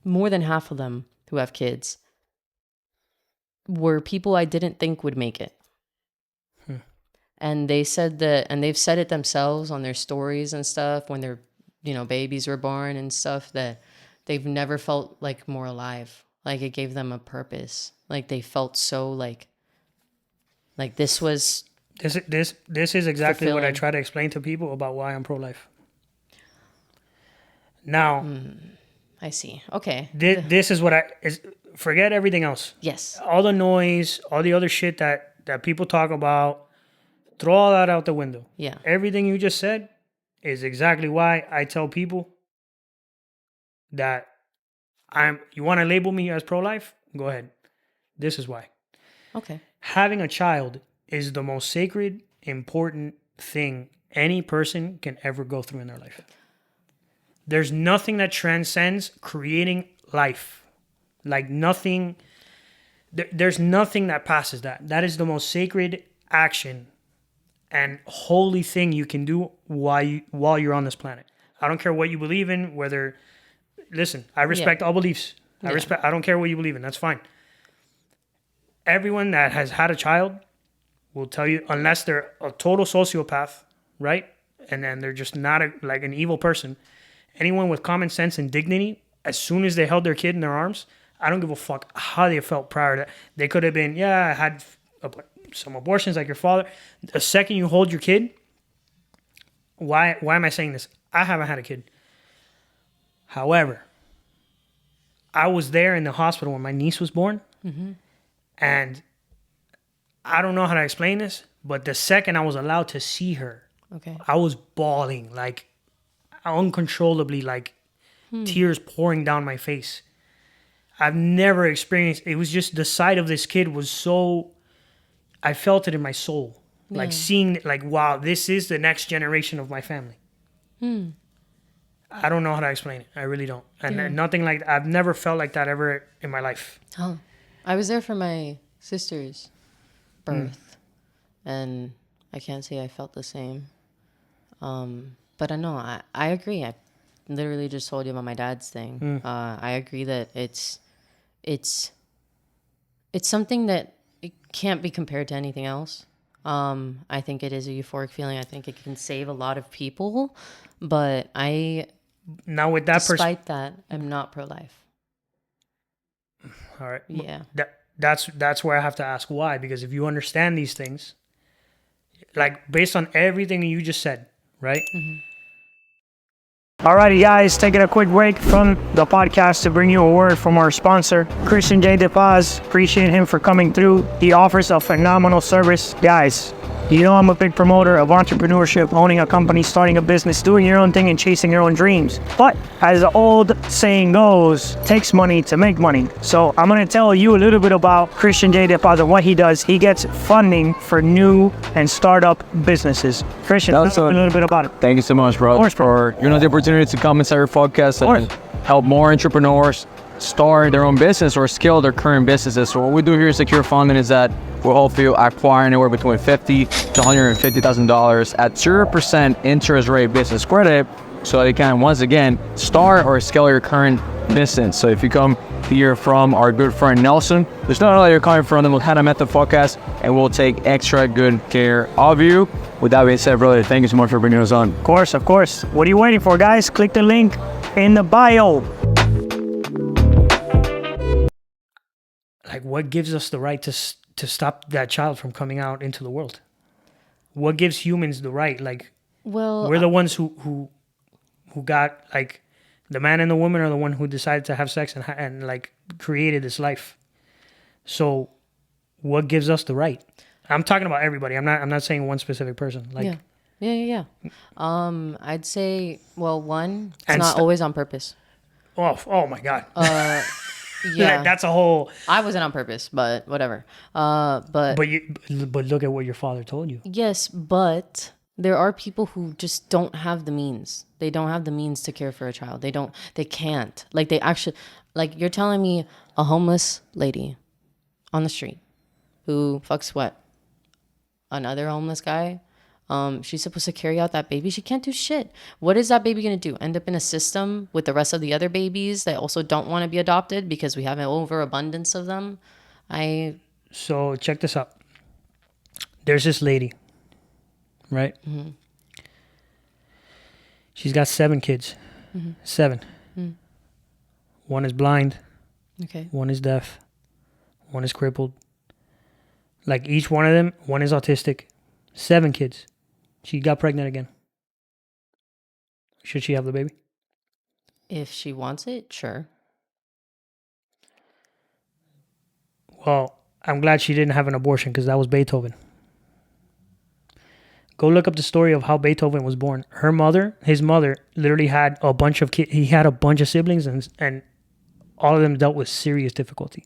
more than half of them who have kids were people I didn't think would make it. And they said that, and they've said it themselves on their stories and stuff when their, babies were born and stuff, that they've never felt like more alive. Like it gave them a purpose. Like they felt so like this was This is exactly what I fulfilling. try to explain to people about why I'm pro-life. Now, I see. Okay. this is what forget everything else. Yes. All the noise, all the other shit that people talk about, throw all that out the window. Yeah. Everything you just said is exactly why I tell people that you want to label me as pro-life? Go ahead. This is why. Okay. Having a child is the most sacred, important thing any person can ever go through in their life. There's nothing that transcends creating life. Like nothing, there's nothing that passes that. That is the most sacred action and holy thing you can do while you're on this planet. I don't care what you believe in, listen, I respect all beliefs. I don't care what you believe in. That's fine. Everyone that has had a child will tell you, unless they're a total sociopath, right? And then they're just not like an evil person. Anyone with common sense and dignity, as soon as they held their kid in their arms, I don't give a fuck how they felt prior to that. They could have been, I had some abortions like your father. The second you hold your kid, why am I saying this? I haven't had a kid. However, I was there in the hospital when my niece was born. And I don't know how to explain this, but the second I was allowed to see her, Okay. I was bawling, like uncontrollably, like tears pouring down my face. I've never experienced. It was just the sight of this kid was so. I felt it in my soul, like seeing, like, wow, this is the next generation of my family. I don't know how to explain it. I really don't. And nothing like I've never felt like that ever in my life. Oh, I was there for my sister's birth, and I can't say I felt the same. But I know I agree. I literally just told you about my dad's thing. I agree that it's something that it can't be compared to anything else. I think it is a euphoric feeling. I think it can save a lot of people, but now with that despite that, I'm not pro-life. All right. Yeah. That's where I have to ask why, because if you understand these things, like based on everything you just said, right? Alrighty, guys, taking a quick break from the podcast to bring you a word from our sponsor, Christian J. DePaz. Appreciate him for coming through. He offers a phenomenal service. Guys, you know I'm a big promoter of entrepreneurship, owning a company, starting a business, doing your own thing, and chasing your own dreams. But as the old saying goes, it takes money to make money. So I'm going to tell you a little bit about Christian J. DePaz and what he does. He gets funding for new and startup businesses. Christian, tell us a little bit about it. Thank you so much, bro, for the opportunity to come inside your podcast and help more entrepreneurs start their own business or scale their current businesses. So what we do here at Secure Funding is that we'll help you acquire anywhere between $50,000 to $150,000 at 0% interest rate business credit, so that you can once again start or scale your current business. So if you come hear from our good friend Nelson, there's no other you're coming from, then we'll head at the podcast and we'll take extra good care of you. With that being said, brother, thank you so much for bringing us on. Of course. What are you waiting for, guys? Click the link in the bio. Like, what gives us the right to stop that child from coming out into the world? What gives humans the right? Like, Well, we're the ones who got, like, the man and the woman are the one who decided to have sex and like created this life. So what gives us the right? I'm talking about everybody. I'm not saying one specific person. Like, yeah. I'd say, well, one, it's not always on purpose. Oh my God. Yeah, That's a whole. I wasn't on purpose, but whatever. But look at what your father told you. yes, but there are people who just don't have the means. They don't have the means to care for a child. They can't. Like, they actually, like, you're telling me a homeless lady on the street who fucks what? Another homeless guy? She's supposed to carry out that baby. She can't do shit. What is that baby going to do? End up in a system with the rest of the other babies that also don't want to be adopted because we have an overabundance of them? So check this out. There's this lady, right? Mm-hmm. She's got 7 kids. Mm-hmm. 7. Mm-hmm. One is blind. Okay. One is deaf. One is crippled. Like, each one of them, one is autistic. 7 kids. She got pregnant again. Should she have the baby? If she wants it, sure. Well, I'm glad she didn't have an abortion, because that was Beethoven. Go look up the story of how Beethoven was born. His mother, literally had a bunch of kids. He had a bunch of siblings, and all of them dealt with serious difficulty.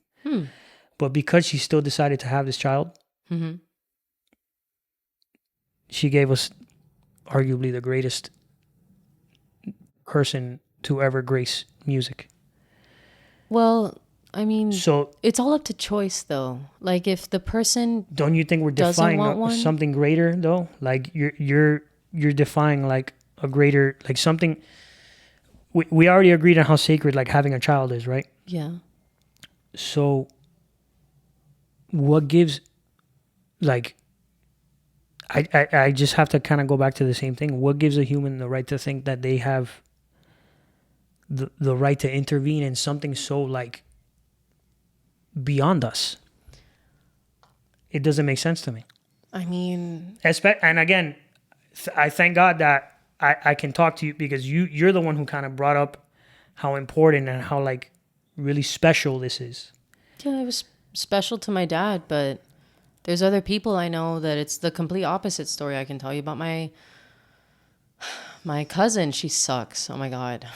But because she still decided to have this child, she gave us arguably the greatest person to ever grace music. Well, I mean, so it's all up to choice, though. Like, if the person don't you think we're defying something greater, though? Like, you're defying like a greater, like something. We already agreed on how sacred like having a child is, right? Yeah. So what gives, like, I just have to kind of go back to the same thing. What gives a human the right to think that they have the right to intervene in something so, like, beyond us? It doesn't make sense to me. I mean... And again, I thank God that I can talk to you, because you're the one who kind of brought up how important and how, like, really special this is. Yeah, it was special to my dad, but there's other people I know that it's the complete opposite story. I can tell you about my My cousin, she sucks. Oh my God.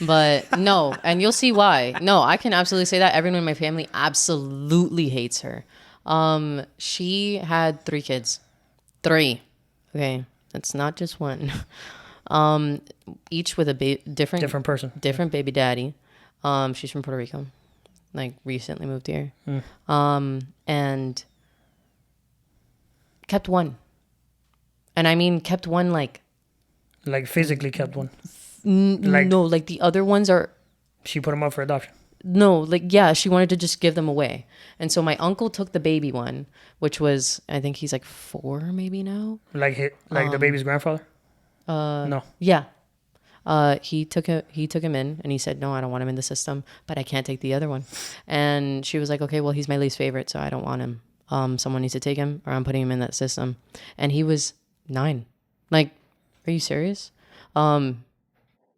But no, and you'll see why. No, I can absolutely say that. Everyone in my family absolutely hates her. She had 3 kids. 3. Okay. That's not just one. Each with a different person. Different baby daddy. She's from Puerto Rico. Like recently moved here. And kept one. And I mean kept one like physically kept one. No, like the other ones are. She put them up for adoption. No, like yeah, she wanted to just give them away, and so my uncle took the baby one, which was I think he's like 4 maybe now. Like the baby's grandfather. No. Yeah. He took him in, and he said, "No, I don't want him in the system, but I can't take the other one." And she was like, "Okay, well, he's my least favorite, so I don't want him. Someone needs to take him, or I'm putting him in that system." And he was 9. Like, are you serious?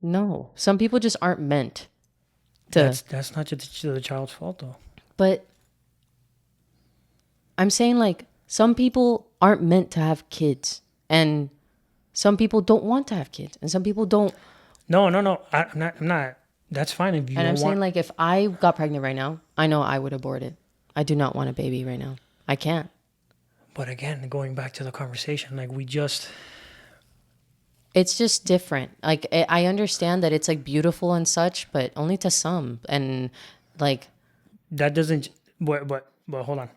No, some people just aren't meant to. That's not just the child's fault, though. But I'm saying like some people aren't meant to have kids, and some people don't want to have kids, and some people don't. No. I'm not. That's fine if you. And I'm saying like if I got pregnant right now, I know I would abort it. I do not want a baby right now. I can't. But again, going back to the conversation, like it's just different. Like I understand that it's like beautiful and such, but only to some. And like that doesn't. But hold on.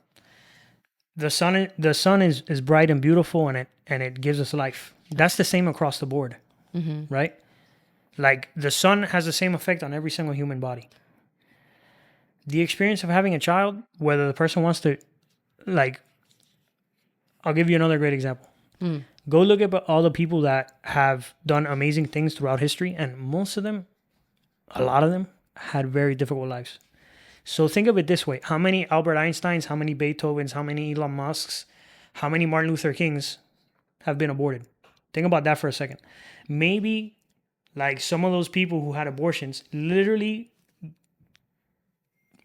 The sun is bright and beautiful, and it gives us life. That's the same across the board, right? Like the sun has the same effect on every single human body. The experience of having a child, whether the person wants to, like, I'll give you another great example. Go look at all the people that have done amazing things throughout history, and most of them, a lot of them, had very difficult lives. So think of it this way. How many Albert Einsteins, how many Beethovens, how many Elon Musks, how many Martin Luther Kings have been aborted? Think about that for a second. Maybe like some of those people who had abortions literally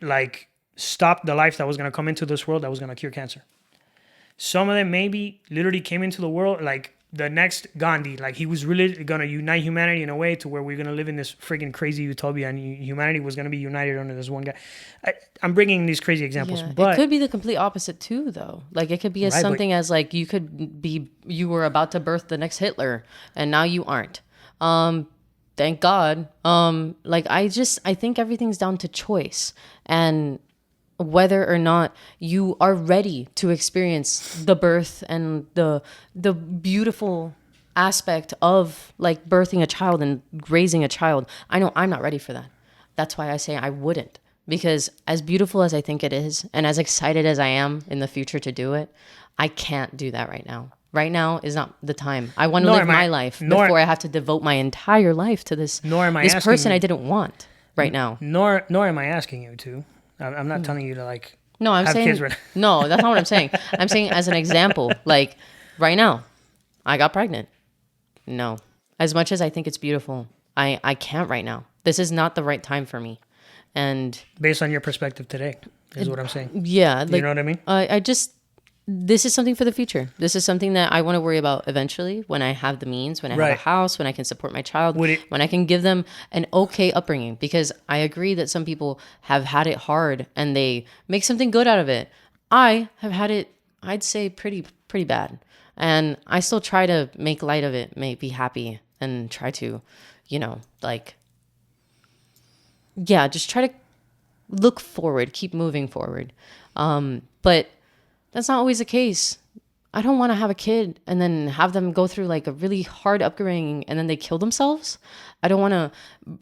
like stopped the life that was going to come into this world that was going to cure cancer. Some of them maybe literally came into the world like the next Gandhi. Like he was really going to unite humanity in a way to where we're going to live in this freaking crazy utopia and humanity was going to be united under this one guy. I'm bringing these crazy examples. Yeah, but it could be the complete opposite too, though. Like it could be something as like you were about to birth the next Hitler and now you aren't. Thank God. Like I think everything's down to choice and whether or not you are ready to experience the birth and the beautiful aspect of like birthing a child and raising a child. I know I'm not ready for that. That's why I say I wouldn't, because as beautiful as I think it is and as excited as I am in the future to do it, I can't do that right now. Right now is not the time. I want to live my life before I have to devote my entire life to this person I didn't want right now. Nor am I asking you to. I'm not telling you to like. No, I'm saying kids no. That's not what I'm saying. I'm saying as an example, like right now, I got pregnant. No, as much as I think it's beautiful, I can't right now. This is not the right time for me. And based on your perspective today, is what I'm saying. Yeah, like, you know what I mean. This is something for the future. This is something that I want to worry about eventually when I have the means, when I have a house, when I can support my child, when I can give them an okay upbringing. Because I agree that some people have had it hard and they make something good out of it. I have had it, I'd say, pretty bad. And I still try to make light of it, be happy, and try to, just try to look forward, keep moving forward. But that's not always the case. I don't want to have a kid and then have them go through like a really hard upbringing and then they kill themselves. I don't want to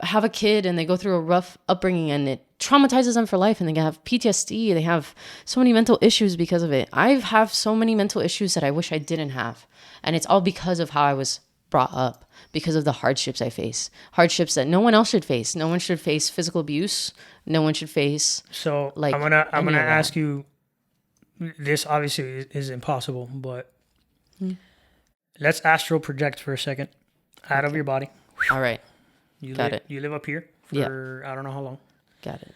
have a kid and they go through a rough upbringing and it traumatizes them for life and they have PTSD. They have so many mental issues because of it. I have so many mental issues that I wish I didn't have. And it's all because of how I was brought up, because of the hardships I face. Hardships that no one else should face. No one should face physical abuse. No one should face. So like I'm gonna ask you. This obviously is impossible, but let's astral project for a second out of your body. All right. You live up here for I don't know how long. Got it.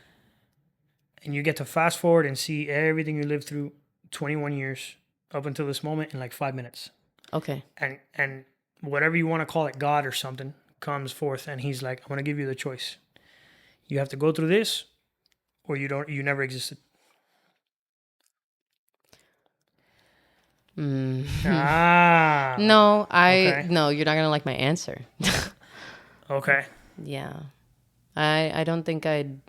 And you get to fast forward and see everything you lived through 21 years up until this moment in like 5 minutes. Okay. And whatever you want to call it, God or something, comes forth and he's like, I'm going to give you the choice. You have to go through this or you never existed. Ah. No, Okay. no, you're not gonna like my answer. Okay. Yeah, I don't think I'd.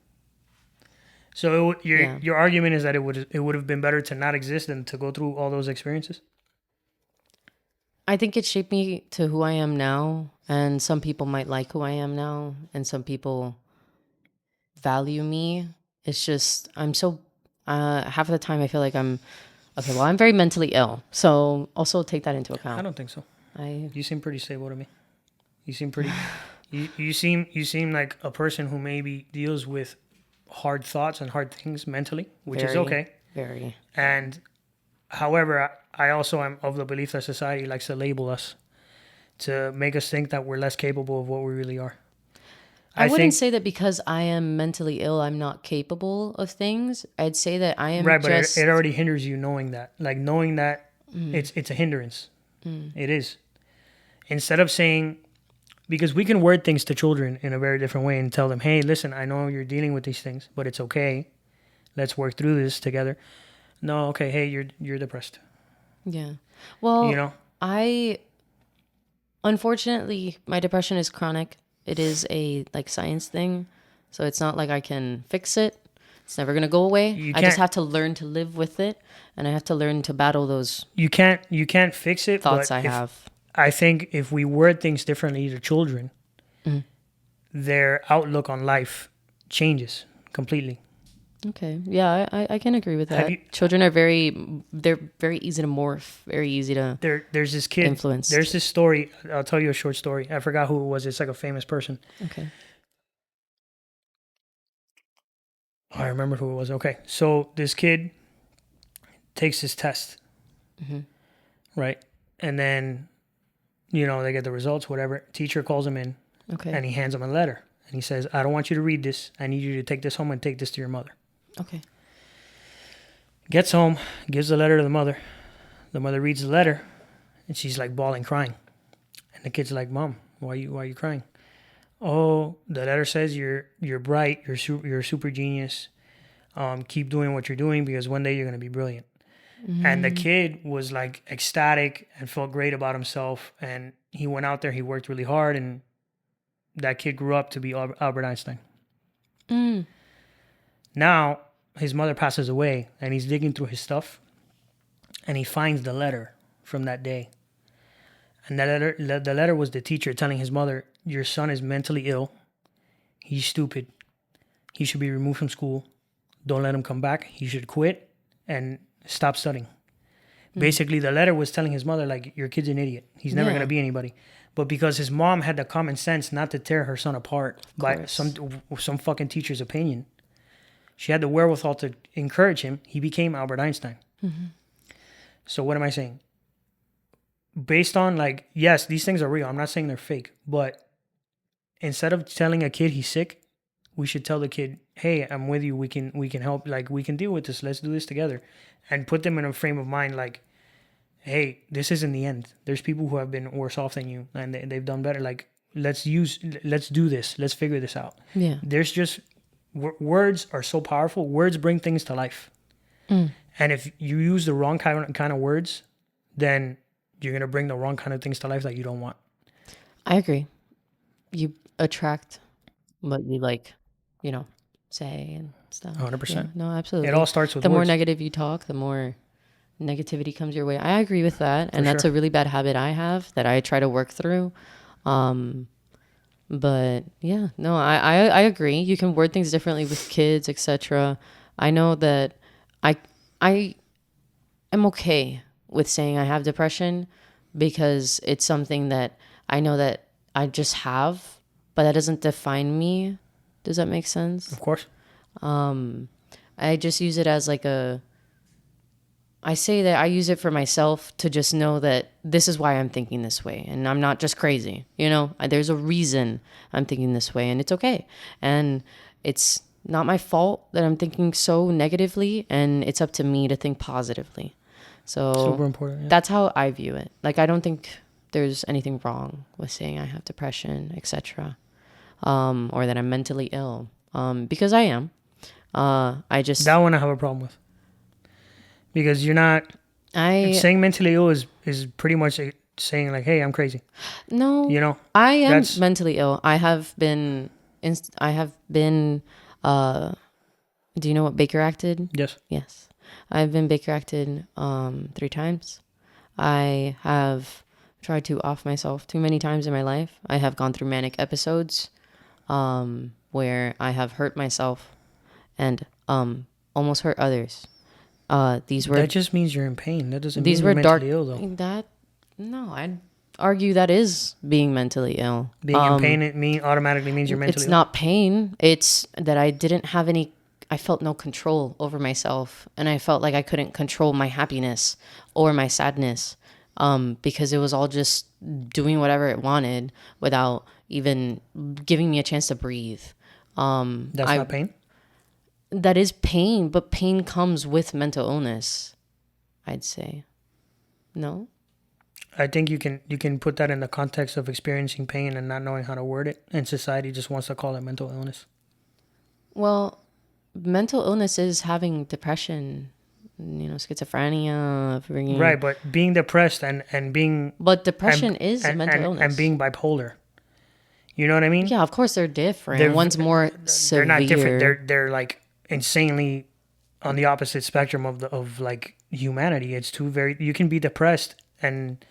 So Yeah. your argument is that it would have been better to not exist than to go through all those experiences? I think it shaped me to who I am now, and some people might like who I am now, and some people value me. It's just I'm so half of the time I feel like I'm okay. Well, I'm very mentally ill, so also take that into account. I don't think so. I You seem pretty stable to me. You seem pretty. you seem like a person who maybe deals with hard thoughts and hard things mentally, which is Very. okay. very And however, I also am of the belief that society likes to label us to make us think that we're less capable of what we really are. I wouldn't think, say that because I am mentally ill, I'm not capable of things. I'd say that I am right, but just. it already hinders you knowing that. Like knowing that it's a hindrance. It is. Instead of saying, because we can word things to children in a very different way and tell them, hey, listen, I know you're dealing with these things, but it's okay. Let's work through this together. No, okay, hey, you're depressed. Yeah. Well, You know? Unfortunately, my depression is chronic. It is a science thing, so it's not like I can fix it. It's never gonna go away. I just can't- have to learn to live with it, and I have to learn to battle those You can't fix it. thoughts but I have. I think if we word things differently to children, their outlook on life changes completely. Okay, yeah, I can agree with that. Children are they're very easy to morph, very easy to. There's this kid. Influenced. There's this story. I'll tell you a short story. I forgot who it was. It's like a famous person. Okay. I remember who it was. Okay, so this kid takes his test, right, and then they get the results. Whatever. Teacher calls him in, Okay. and he hands him a letter, and he says, "I don't want you to read this. I need you to take this home and take this to your mother." Okay. Gets home, gives the letter to the mother. The mother reads the letter, and she's like bawling, crying. And the kid's like, "Mom, why are you crying?" "Oh, the letter says you're bright, you're a super genius. Keep doing what you're doing because one day you're gonna be brilliant." And the kid was like ecstatic and felt great about himself. And he went out there, he worked really hard, and that kid grew up to be Albert Einstein. Now his mother passes away, and he's digging through his stuff, and he finds the letter from that day. And the letter was the teacher telling his mother, "Your son is mentally ill. He's stupid. He should be removed from school. Don't let him come back. He should quit and stop studying." Basically, the letter was telling his mother, like, your kid's an idiot. He's never Yeah. going to be anybody. But because his mom had the common sense not to tear her son apart by course. some fucking teacher's opinion, she had the wherewithal to encourage him. He became Albert Einstein. So what am I saying? Based on, like, yes, these things are real. I'm not saying they're fake. But instead of telling a kid he's sick, we should tell the kid, "Hey, I'm with you. We can help. Like, we can deal with this. Let's do this together." And put them in a frame of mind like, "Hey, this isn't the end. There's people who have been worse off than you, and they've done better. Like, let's do this. Let's figure this out." Yeah. There's just words are so powerful. Words bring things to life. And if you use the wrong kind of words, then you're gonna bring the wrong kind of things to life that you don't want. I agree. You attract what you say and stuff. 100%. Yeah, no, absolutely. It all starts with the more words. negative you talk, the more negativity comes your way. I agree with that, and that's sure. a really bad habit I have that I try to work through. But yeah, no, I agree. You can word things differently with kids, etc. I know that I am okay with saying I have depression because it's something that I know that I just have, but that doesn't define me. Does that make sense? Of course. I just use it as I say that I use it for myself to just know that this is why I'm thinking this way. And I'm not just crazy, there's a reason I'm thinking this way, and it's okay. And it's not my fault that I'm thinking so negatively, and it's up to me to think positively. So Super important. Yeah. that's how I view it. Like, I don't think there's anything wrong with saying I have depression, etc., or that I'm mentally ill, because I am. I just That one I have a problem with, because you're not saying mentally ill is pretty much saying like, hey, I'm crazy. No, You know, I am mentally ill. I have been. Do you know what Baker acted? Yes. Yes, I've been Baker acted 3 times. I have tried to off myself too many times in my life. I have gone through manic episodes where I have hurt myself and almost hurt others. That just means you're in pain. That doesn't mean you're mentally ill, though. I'd argue that is being mentally ill. Being in pain, it automatically means you're mentally ill. It's not pain. It's that I didn't have I felt no control over myself, and I felt like I couldn't control my happiness or my sadness, because it was all just doing whatever it wanted without even giving me a chance to breathe. That's not pain? That is pain, but pain comes with mental illness, I'd say. No? I think you can put that in the context of experiencing pain and not knowing how to word it, and society just wants to call it mental illness. Well, mental illness is having depression, schizophrenia. Right, but being depressed and being... But depression is a mental illness. And being bipolar. You know what I mean? Yeah, of course they're different. One's more severe. They're not different. They're like insanely on the opposite spectrum of like humanity. It's you can be depressed and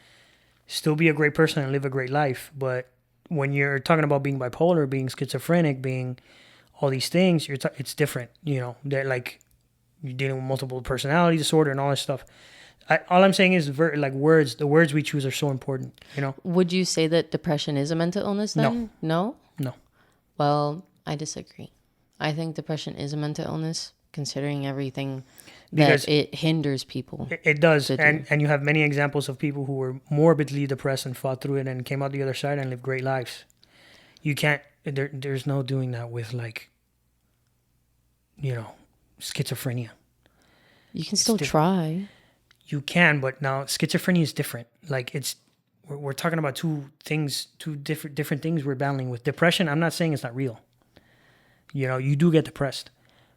still be a great person and live a great life, but when you're talking about being bipolar, being schizophrenic, being all these things, it's different. They're like you're dealing with multiple personality disorder and all this stuff. All I'm saying is the words we choose are so important. Would you say that depression is a mental illness then? No. Well, I disagree. I think depression is a mental illness, considering everything because it hinders people. It does, and you have many examples of people who were morbidly depressed and fought through it and came out the other side and lived great lives. You can't. There's no doing that with schizophrenia. You can still try. You can, but now schizophrenia is different. Like we're talking about two different things we're battling with. Depression, I'm not saying it's not real. You do get depressed,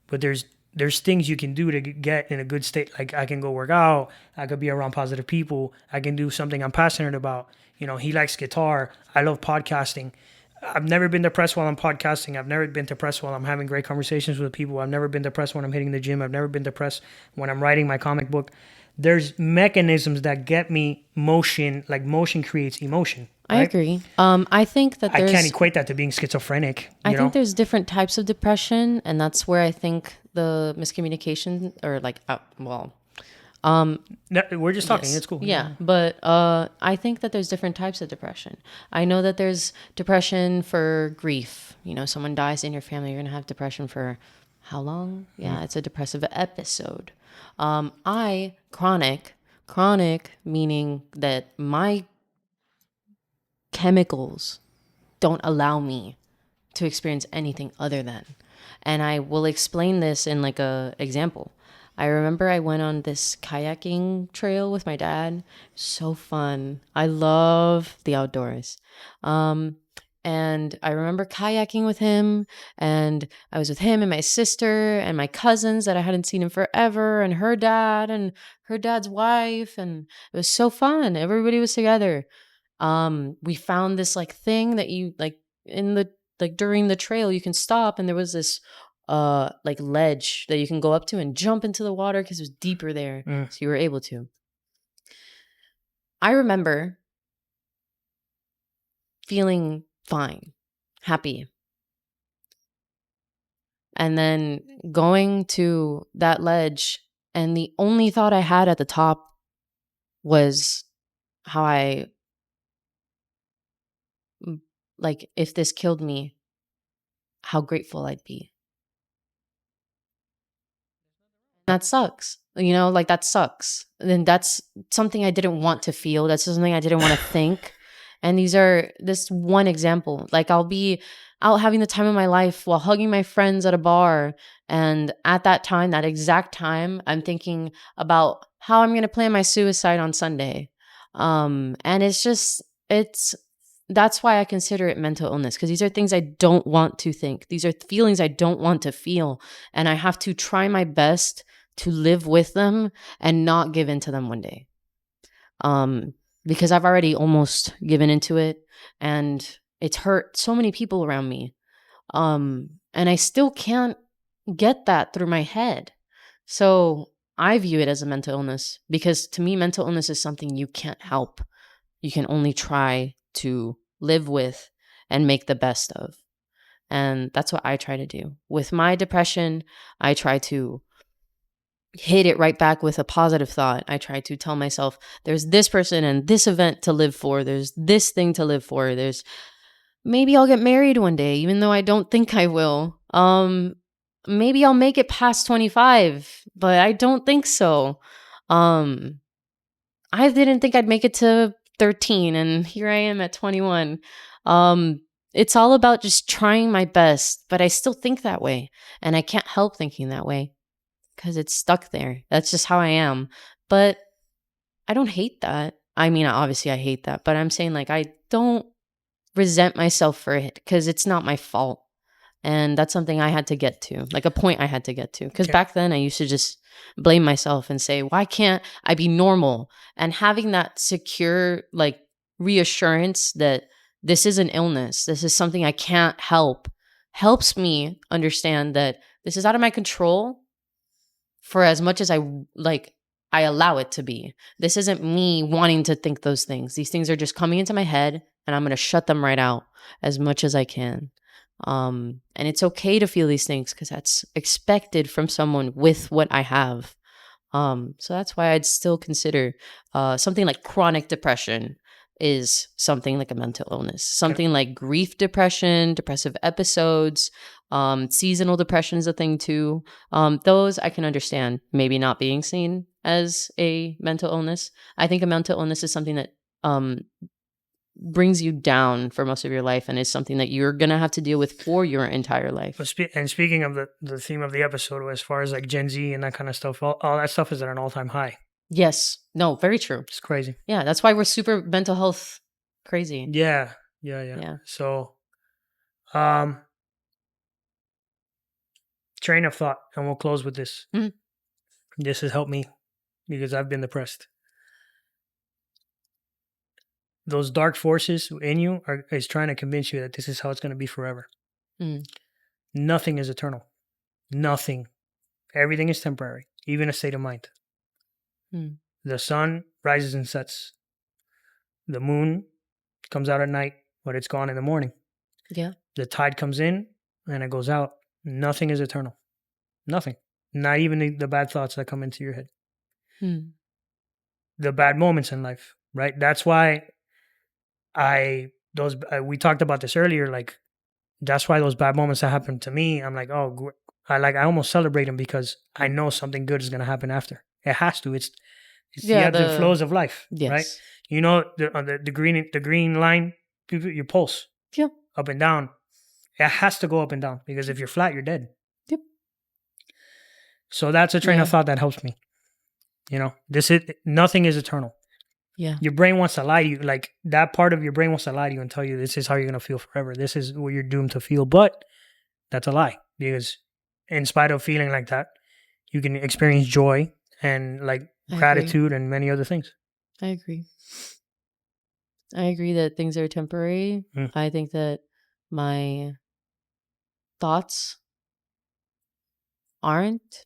but there's things you can do to get in a good state. Like I can go work out. I could be around positive people. I can do something I'm passionate about. He likes guitar. I love podcasting. I've never been depressed while I'm podcasting. I've never been depressed while I'm having great conversations with people. I've never been depressed when I'm hitting the gym. I've never been depressed when I'm writing my comic book. There's mechanisms that get me motion. Like motion creates emotion. Right? I agree. I think that I can't equate that to being schizophrenic. I think there's different types of depression, and that's where I think the miscommunication or we're just talking. Yes. It's cool. Yeah, but I think that there's different types of depression. I know that there's depression for grief. Someone dies in your family, you're gonna have depression for how long? Yeah, it's a depressive episode. Chronic meaning that my chemicals don't allow me to experience anything other than. And I will explain this in like a example. I remember I went on this kayaking trail with my dad. So fun. I love the outdoors. And I remember kayaking with him, and I was with him and my sister and my cousins that I hadn't seen in forever, and her dad and her dad's wife, and it was so fun. Everybody was together. We found this like thing that you during the trail you can stop, and there was this like ledge that you can go up to and jump into the water because it was deeper there. So you were able to. I remember feeling fine, happy. And then going to that ledge, and the only thought I had at the top was how if this killed me, how grateful I'd be. That sucks. That sucks. And that's something I didn't want to feel. That's something I didn't want to think. And this one example. Like I'll be out having the time of my life while hugging my friends at a bar. And at that time, that exact time, I'm thinking about how I'm going to plan my suicide on Sunday. And it's just, that's why I consider it mental illness, because these are things I don't want to think. These are feelings I don't want to feel. And I have to try my best to live with them and not give into them one day. Because I've already almost given into it, and it's hurt so many people around me. And I still can't get that through my head. So I view it as a mental illness, because to me, mental illness is something you can't help. You can only try to live with and make the best of. And that's what I try to do. With my depression, I try to hit it right back with a positive thought. I try to tell myself there's this person and this event to live for. There's this thing to live for. There's maybe I'll get married one day, even though I don't think I will. Maybe I'll make it past 25, but I don't think so. I didn't think I'd make it to 13, and here I am at 21. It's all about just trying my best, but I still think that way, and I can't help thinking that way because it's stuck there. That's just how I am. But I don't hate that. I mean, obviously I hate that, but I'm saying like I don't resent myself for it because it's not my fault. And that's something I had to get to, like a point I had to get to. Because back then I used to just blame myself and say, why can't I be normal? And having that secure, like, reassurance that this is an illness, this is something I can't help, helps me understand that this is out of my control for as much as I allow it to be. This isn't me wanting to think those things. These things are just coming into my head, and I'm going to shut them right out as much as I can. And it's okay to feel these things because that's expected from someone with what I have. So that's why I'd still consider something like chronic depression is something like a mental illness. Something like grief depression, depressive episodes, seasonal depression is a thing too. Those I can understand maybe not being seen as a mental illness. I think a mental illness is something that brings you down for most of your life and is something that you're going to have to deal with for your entire life. And speaking of the theme of the episode, as far as like Gen Z and that kind of stuff, all that stuff is at an all-time high. Yes. No, very true. It's crazy. Yeah, that's why we're super mental health crazy. Yeah. So, train of thought, and we'll close with this. Mm-hmm. This has helped me because I've been depressed. Those dark forces in you is trying to convince you that this is how it's going to be forever. Mm. Nothing is eternal. Nothing. Everything is temporary, even a state of mind. Mm. The sun rises and sets. The moon comes out at night, but it's gone in the morning. Yeah. The tide comes in and it goes out. Nothing is eternal. Nothing. Not even the bad thoughts that come into your head. Mm. The bad moments in life, right? That's why we talked about this earlier. Like, that's why those bad moments that happen to me, I'm like, oh, I almost celebrate them because I know something good is going to happen after. It has to. It's the ebbs and flows of life, yes. Right? You know, the green line, your pulse, yeah, up and down. It has to go up and down because if you're flat, you're dead. Yep. So that's a train of thought that helps me. You know, nothing is eternal. Yeah. Your brain wants to lie to you. Like, that part of your brain wants to lie to you and tell you this is how you're going to feel forever. This is what you're doomed to feel. But that's a lie, because in spite of feeling like that, you can experience joy and like gratitude and many other things. I agree that things are temporary. Mm. I think that my thoughts aren't,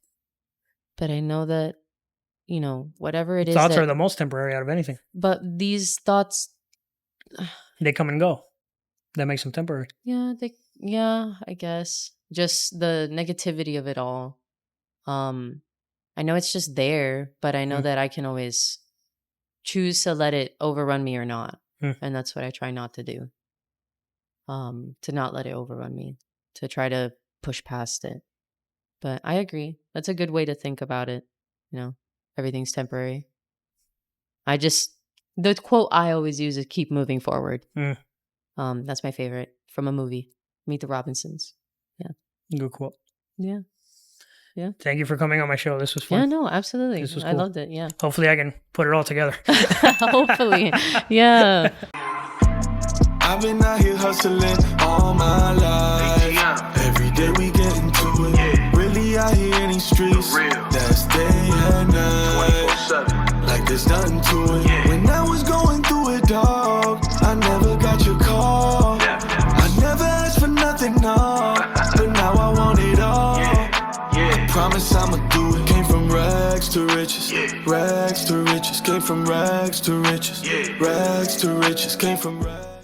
but I know that, you know, whatever it is. Thoughts are the most temporary out of anything. But these thoughts, they come and go. That makes them temporary. Yeah, I guess. Just the negativity of it all. I know it's just there, but I know that I can always choose to let it overrun me or not. And that's what I try not to do. To not let it overrun me. To try to push past it. But I agree. That's a good way to think about it. You know, everything's temporary. The quote I always use is keep moving forward. That's my favorite from a movie, Meet the Robinsons. Yeah. Good quote. Yeah. Yeah. Thank you for coming on my show. This was fun. Yeah, no, absolutely. This was cool. I loved it. Yeah. Hopefully I can put it all together. Hopefully. Yeah. I've been out here hustling all my life. Every day we get into it. Really out here in these streets. That's day and night. Like there's nothing to it. When I was going through it, dog, I never got your call. I never asked for nothing, no. But now I want it all. I promise I'ma do it. Came from rags to riches. Rags to riches. Came from rags to riches. Rags to riches. Came from rags.